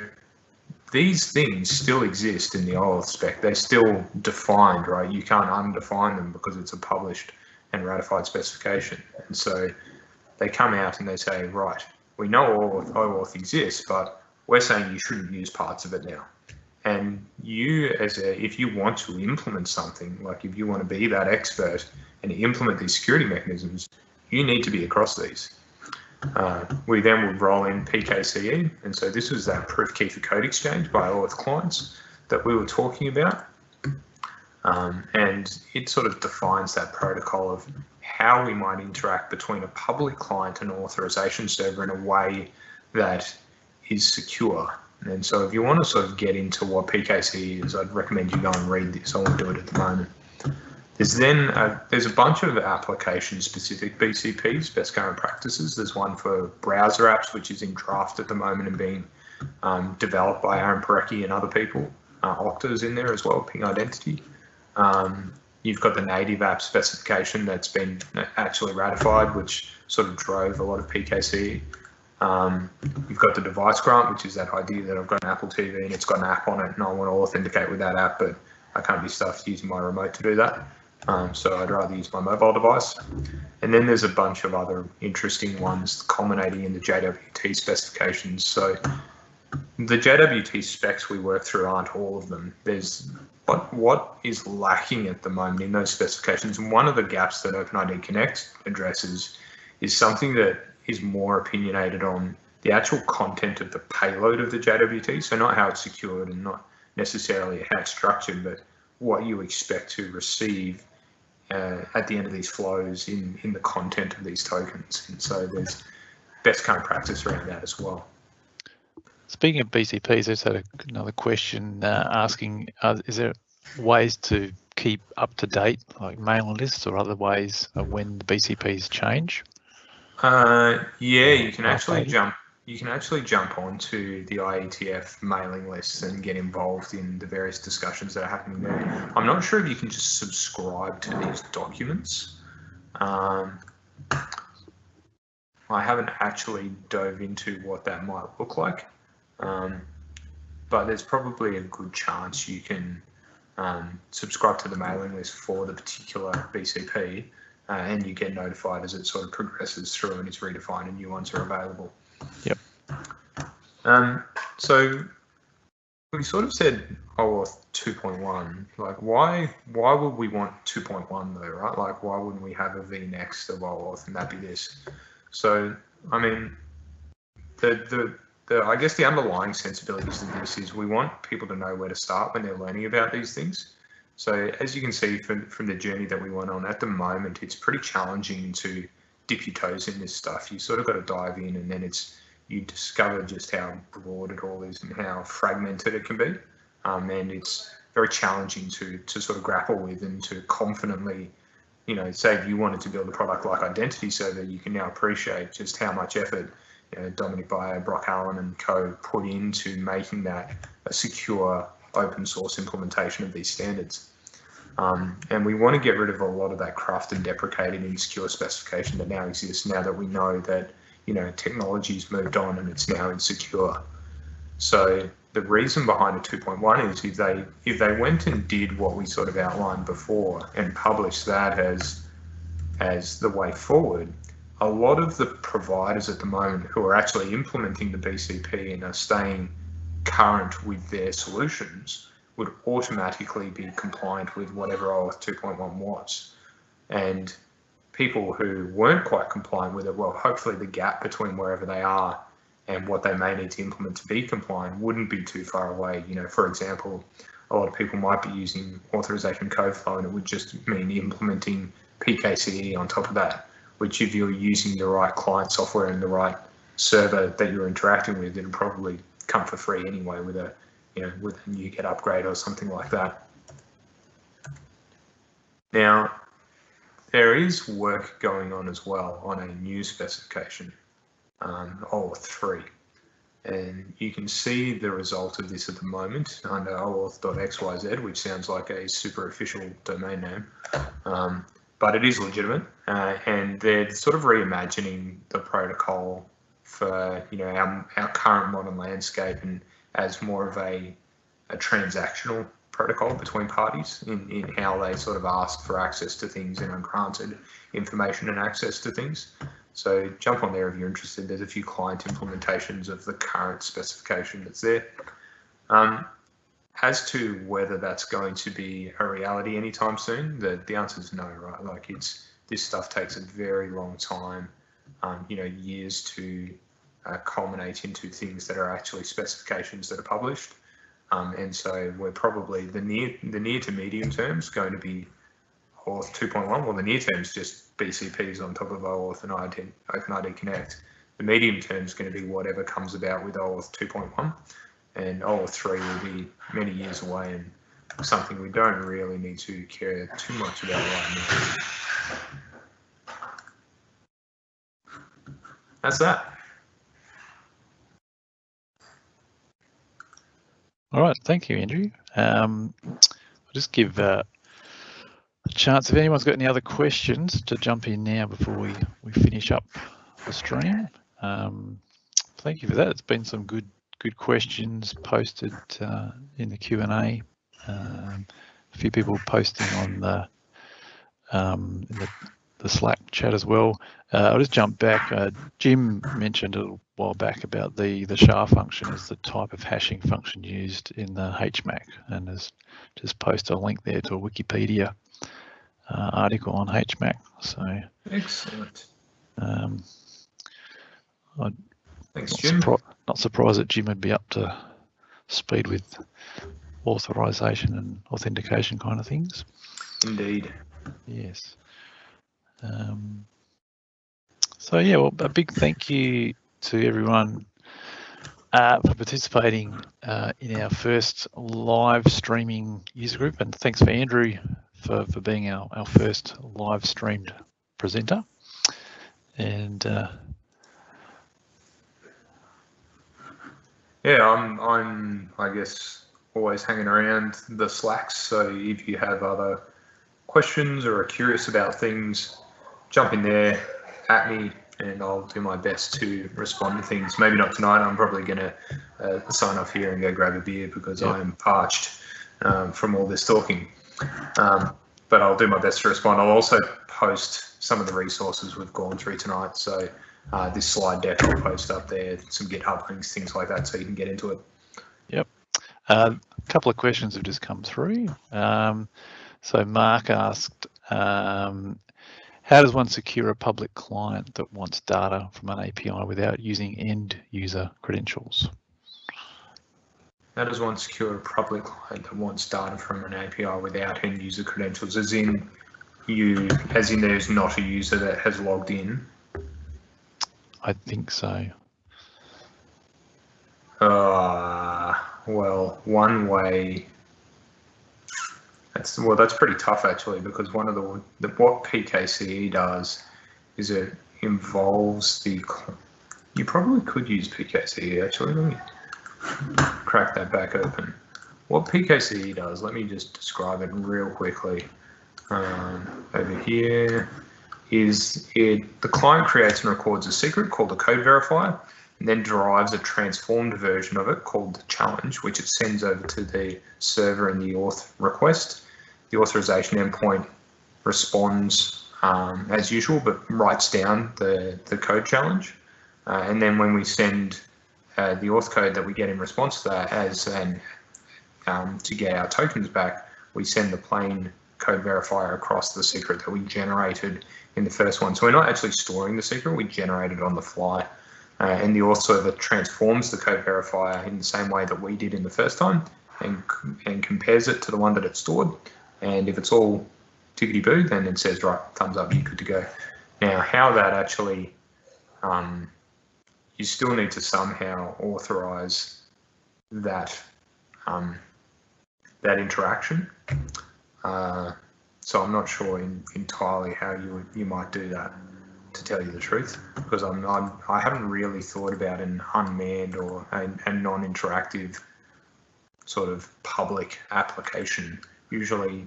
S1: these things still exist in the OAuth spec. They're still defined, right? You can't undefine them because it's a published and ratified specification. And so they come out and they say, right, we know OAuth exists, but we're saying you shouldn't use parts of it now. And you, if you want to implement something, like if you want to be that expert and implement these security mechanisms, you need to be across these. We then would roll in PKCE, and so this was that proof key for code exchange by OAuth clients that we were talking about. And it sort of defines that protocol of how we might interact between a public client and an authorization server in a way that is secure. And so if you want to sort of get into what PKC is, I'd recommend you go and read this. I won't do it at the moment. There's a bunch of application-specific BCPs, best current practices. There's one for browser apps, which is in draft at the moment and being developed by Aaron Parecki and other people. Okta's in there as well, ping identity. You've got the native app specification that's been actually ratified, which sort of drove a lot of PKC. You've got the device grant, which is that idea that I've got an Apple TV and it's got an app on it and I want to authenticate with that app, but I can't be stuffed using my remote to do that. So I'd rather use my mobile device. And then there's a bunch of other interesting ones culminating in the Jwt specifications. So the Jwt specs we work through aren't all of them. There's what is lacking at the moment in those specifications. And one of the gaps that OpenID Connect addresses is something that is more opinionated on the actual content of the payload of the Jwt. So not how it's secured and not necessarily how it's structured, but what you expect to receive at the end of these flows in the content of these tokens. And so there's best current practice around that as well.
S2: Speaking of BCPs, I just had another question asking, is there ways to keep up to date, like mailing lists or other ways of when the BCPs change?
S1: Yeah, you can actually jump. You can actually jump onto the IETF mailing lists and get involved in the various discussions that are happening there. I'm not sure if you can just subscribe to these documents. I haven't actually dove into what that might look like, but there's probably a good chance you can subscribe to the mailing list for the particular BCP, and you get notified as it sort of progresses through and is redefined and new ones are available.
S2: Yep.
S1: So we sort of said OAuth 2.1. Like, why would we want 2.1 though, right? Like, why wouldn't we have a V next of OAuth and that be this? So, I mean, I guess the underlying sensibilities of this is we want people to know where to start when they're learning about these things. So as you can see from the journey that we went on, at the moment, it's pretty challenging to dip your toes in this stuff. You sort of got to dive in, and then you discover just how broad it all is and how fragmented it can be. And it's very challenging to sort of grapple with and to confidently, say if you wanted to build a product like Identity Server, you can now appreciate just how much effort Dominic Bayer, Brock Allen and co put into making that a secure open source implementation of these standards. And we want to get rid of a lot of that craft and deprecated insecure specification that now exists, now that we know that technology's moved on and it's now insecure. So the reason behind a 2.1 is if they went and did what we sort of outlined before and published that as the way forward, a lot of the providers at the moment who are actually implementing the BCP and are staying current with their solutions would automatically be compliant with whatever OAuth 2.1 was. And people who weren't quite compliant with it, well, hopefully the gap between wherever they are and what they may need to implement to be compliant wouldn't be too far away. For example, a lot of people might be using authorization code flow, and it would just mean implementing PKCE on top of that, which if you're using the right client software and the right server that you're interacting with, it'll probably come for free anyway with a new get upgrade or something like that. Now, there is work going on as well on a new specification, OAuth 3. And you can see the result of this at the moment under OAuth.xyz, which sounds like a super official domain name. But it is legitimate, and they're sort of reimagining the protocol for our current modern landscape and as more of a transactional protocol between parties in how they sort of ask for access to things and are granted information and access to things. So jump on there if you're interested. There's a few client implementations of the current specification that's there. As to whether that's going to be a reality anytime soon, the answer is no, right? Like this stuff takes a very long time, years to culminate into things that are actually specifications that are published. And so we're probably the near to medium terms going to be OAuth 2.1. Well, the near term is just BCPs on top of OAuth and OpenID Connect. The medium term is going to be whatever comes about with OAuth 2.1. And OAuth 3 will be many years away and something we don't really need to care too much about right now. That's that.
S2: All right, thank you, Andrew. I'll just give a chance if anyone's got any other questions to jump in now before we finish up the stream. Thank you for that. It's been some good questions posted in the Q&A. A few people posting on the Slack chat as well. I'll just jump back. Jim mentioned a little while back about the SHA function as the type of hashing function used in the HMAC, and has just posted a link there to a Wikipedia article on HMAC. So
S1: excellent.
S2: Thanks, Jim. Not surprised that Jim would be up to speed with authorization and authentication kind of things. Indeed. Yes. So yeah, well, a big thank you to everyone for participating in our first live streaming user group, and thanks for Andrew for being our first live streamed presenter. And
S1: yeah, I'm I guess always hanging around the Slacks, so if you have other questions or are curious about things, jump in there at me and I'll do my best to respond to things. Maybe not tonight. I'm probably going to sign off here and go grab a beer because I am parched from all this talking. But I'll do my best to respond. I'll also post some of the resources we've gone through tonight. So this slide deck I'll post up there, some GitHub links, things like that, so you can get into it.
S2: Yep. A couple of questions have just come through. So Mark asked, how does one secure a public client that wants data from an API without using end user credentials?
S1: How does one secure a public client that wants data from an API without end user credentials? As in there's not a user that has logged in?
S2: I think so.
S1: Well, one way. That's pretty tough actually, because one of what PKCE does is it involves the. You probably could use PKCE actually. Let me crack that back open. What PKCE does, let me just describe it real quickly. Over here is the client creates and records a secret called a code verifier, and then derives a transformed version of it called the challenge, which it sends over to the server in the auth request. The authorization endpoint responds as usual, but writes down the code challenge. And then when we send the auth code that we get in response to that to get our tokens back, we send the plain code verifier across the secret that we generated in the first one. So we're not actually storing the secret, we generate it on the fly. And the auth server transforms the code verifier in the same way that we did in the first time and compares it to the one that it stored. And if it's all tickety-boo, then it says, right, thumbs up, you're good to go. Now, how that actually, you still need to somehow authorize that that interaction. So I'm not sure entirely how you might do that, to tell you the truth, because I haven't really thought about an unmanned or a non-interactive sort of public application. Usually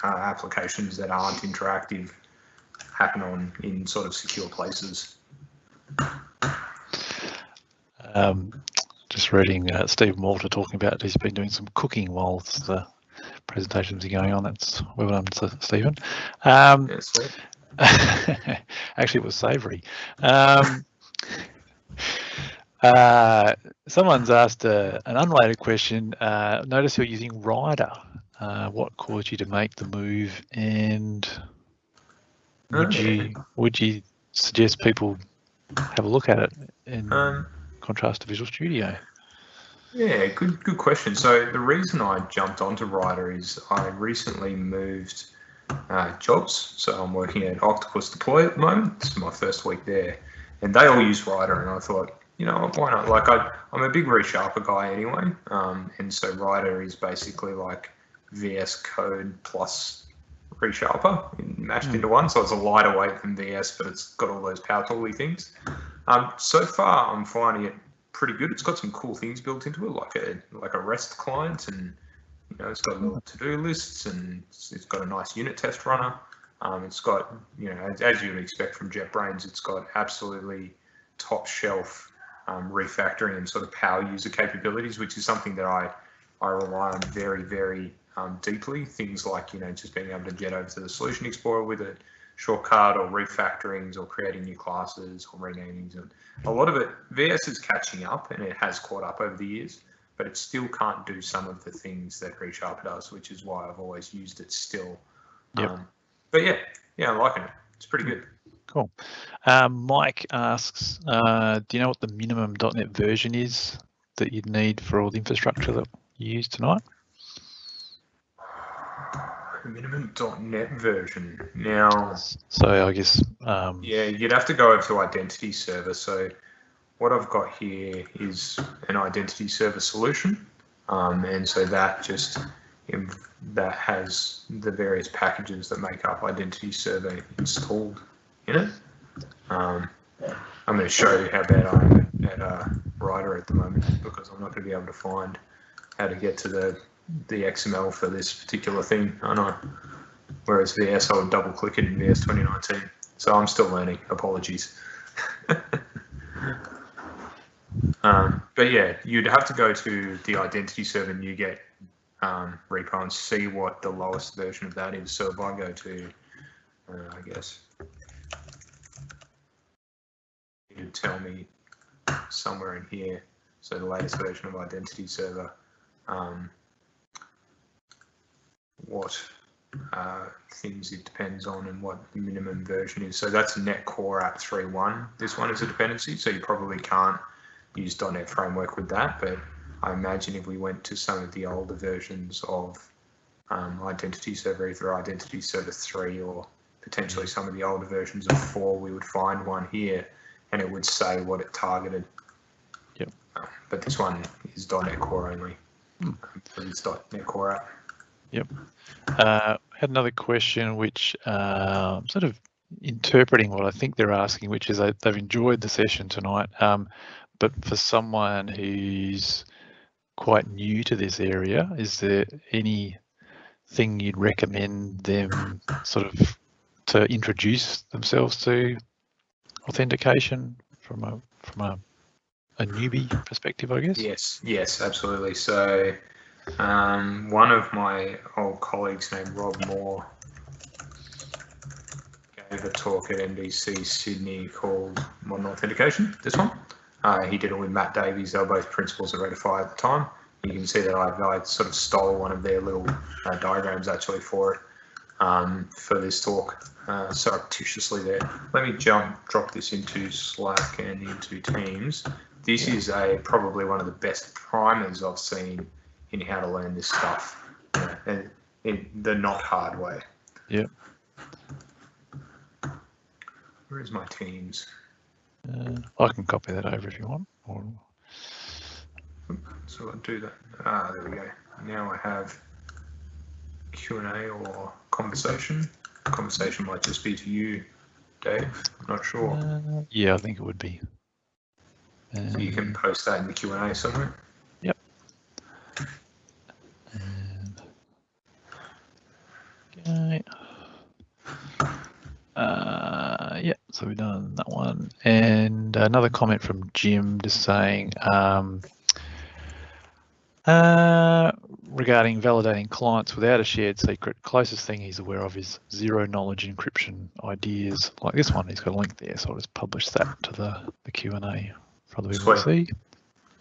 S1: applications that aren't interactive happen in sort of secure places.
S2: Just reading Stephen Walter talking about he's been doing some cooking whilst the presentations are going on. That's well done, Stephen.
S1: Yes,
S2: actually, it was savoury. Someone's asked an unrelated question. Notice you're using Rider. What caused you to make the move, and would you suggest people have a look at it in contrast to Visual Studio?
S1: Yeah, good question. So the reason I jumped onto Rider is I recently moved jobs. So I'm working at Octopus Deploy at the moment. This is my first week there, and they all use Rider, and I thought, you know, why not? Like I'm a big ReSharper guy anyway, and so Rider is basically like VS Code plus ReSharper mashed into one. So it's a lighter weight than VS, but it's got all those power tooly things. So far, I'm finding it pretty good. It's got some cool things built into it, like a REST client, and you know, it's got little to-do lists, and it's got a nice unit test runner. It's got, you know, as you would expect from JetBrains, it's got absolutely top shelf refactoring and sort of power user capabilities, which is something that I rely on very, very deeply. Things like, you know, just being able to get over to the Solution Explorer with a shortcut, or refactorings, or creating new classes, or renamings. And a lot of it, VS is catching up, and it has caught up over the years, but it still can't do some of the things that ReSharper does, which is why I've always used it still.
S2: Yep.
S1: But yeah, I'm liking it. It's pretty good.
S2: Cool. Mike asks, do you know what the minimum .NET version is that you'd need for all the infrastructure that you use tonight?
S1: Minimum .NET version. Now,
S2: so I guess
S1: yeah, you'd have to go over to Identity Server. So what I've got here is an Identity Server solution, and so that has the various packages that make up Identity Server installed in it. I'm going to show you how bad I am at Rider at the moment, because I'm not going to be able to find how to get to the XML for this particular thing. I know. Whereas VS, I would double click it in VS 2019. So I'm still learning. Apologies. But yeah, you'd have to go to the Identity Server NuGet repo and see what the lowest version of that is. So if I go to, I guess, you would tell me somewhere in here. So the latest version of Identity Server. What things it depends on, and what the minimum version is. So that's Net Core App 3.1. This one is a dependency, so you probably can't use .NET Framework with that, but I imagine if we went to some of the older versions of Identity Server, either Identity Server 3 or potentially some of the older versions of 4, we would find one here and it would say what it targeted.
S2: Yep.
S1: But this one is .NET Core only. For this .NET Core app.
S2: Yep. Had another question which sort of interpreting what I think they're asking, which is they've enjoyed the session tonight, but for someone who's quite new to this area, is there anything you'd recommend them sort of to introduce themselves to authentication from a newbie perspective, I guess?
S1: Yes, absolutely. So one of my old colleagues named Rob Moore gave a talk at NBC Sydney called Modern Authentication, this one. He did it with Matt Davies. They were both principals at Redify at the time. You can see that I sort of stole one of their little diagrams actually for it for this talk surreptitiously there. Let me drop this into Slack and into Teams. This is probably one of the best primers I've seen in how to learn this stuff, and in the not hard way.
S2: Yep.
S1: Where is my Teams?
S2: I can copy that over if you want.
S1: So I'll do that. There we go. Now I have Q&A or conversation. Conversation might just be to you, Dave. I'm not sure.
S2: Yeah, I think it would be.
S1: So you can post that in the Q&A somewhere.
S2: Yep. Okay. Yeah, so we've done that one. And another comment from Jim just saying regarding validating clients without a shared secret, closest thing he's aware of is zero knowledge encryption ideas like this one. He's got a link there, so I'll just publish that to the Q&A for other people to see.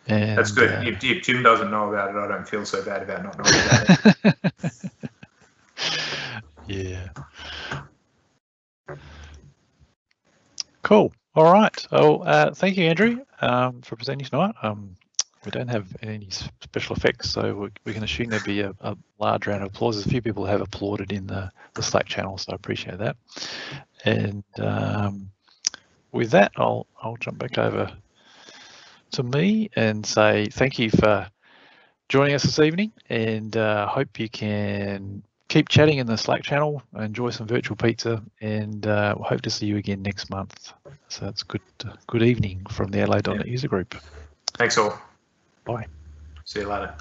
S2: And,
S1: that's good. If Jim doesn't know about it, I don't feel so bad about not knowing about it.
S2: Yeah. Cool. All right. Oh, thank you, Andrew, for presenting tonight. We don't have any special effects, so we can assume there'll be a large round of applause. There's a few people who have applauded in the Slack channel, so I appreciate that. And with that, I'll jump back over to me and say thank you for joining us this evening, and hope you can keep chatting in the Slack channel, enjoy some virtual pizza, and we'll hope to see you again next month. So it's good evening from the Adelaide.NET user group.
S1: Thanks all.
S2: Bye.
S1: See you later.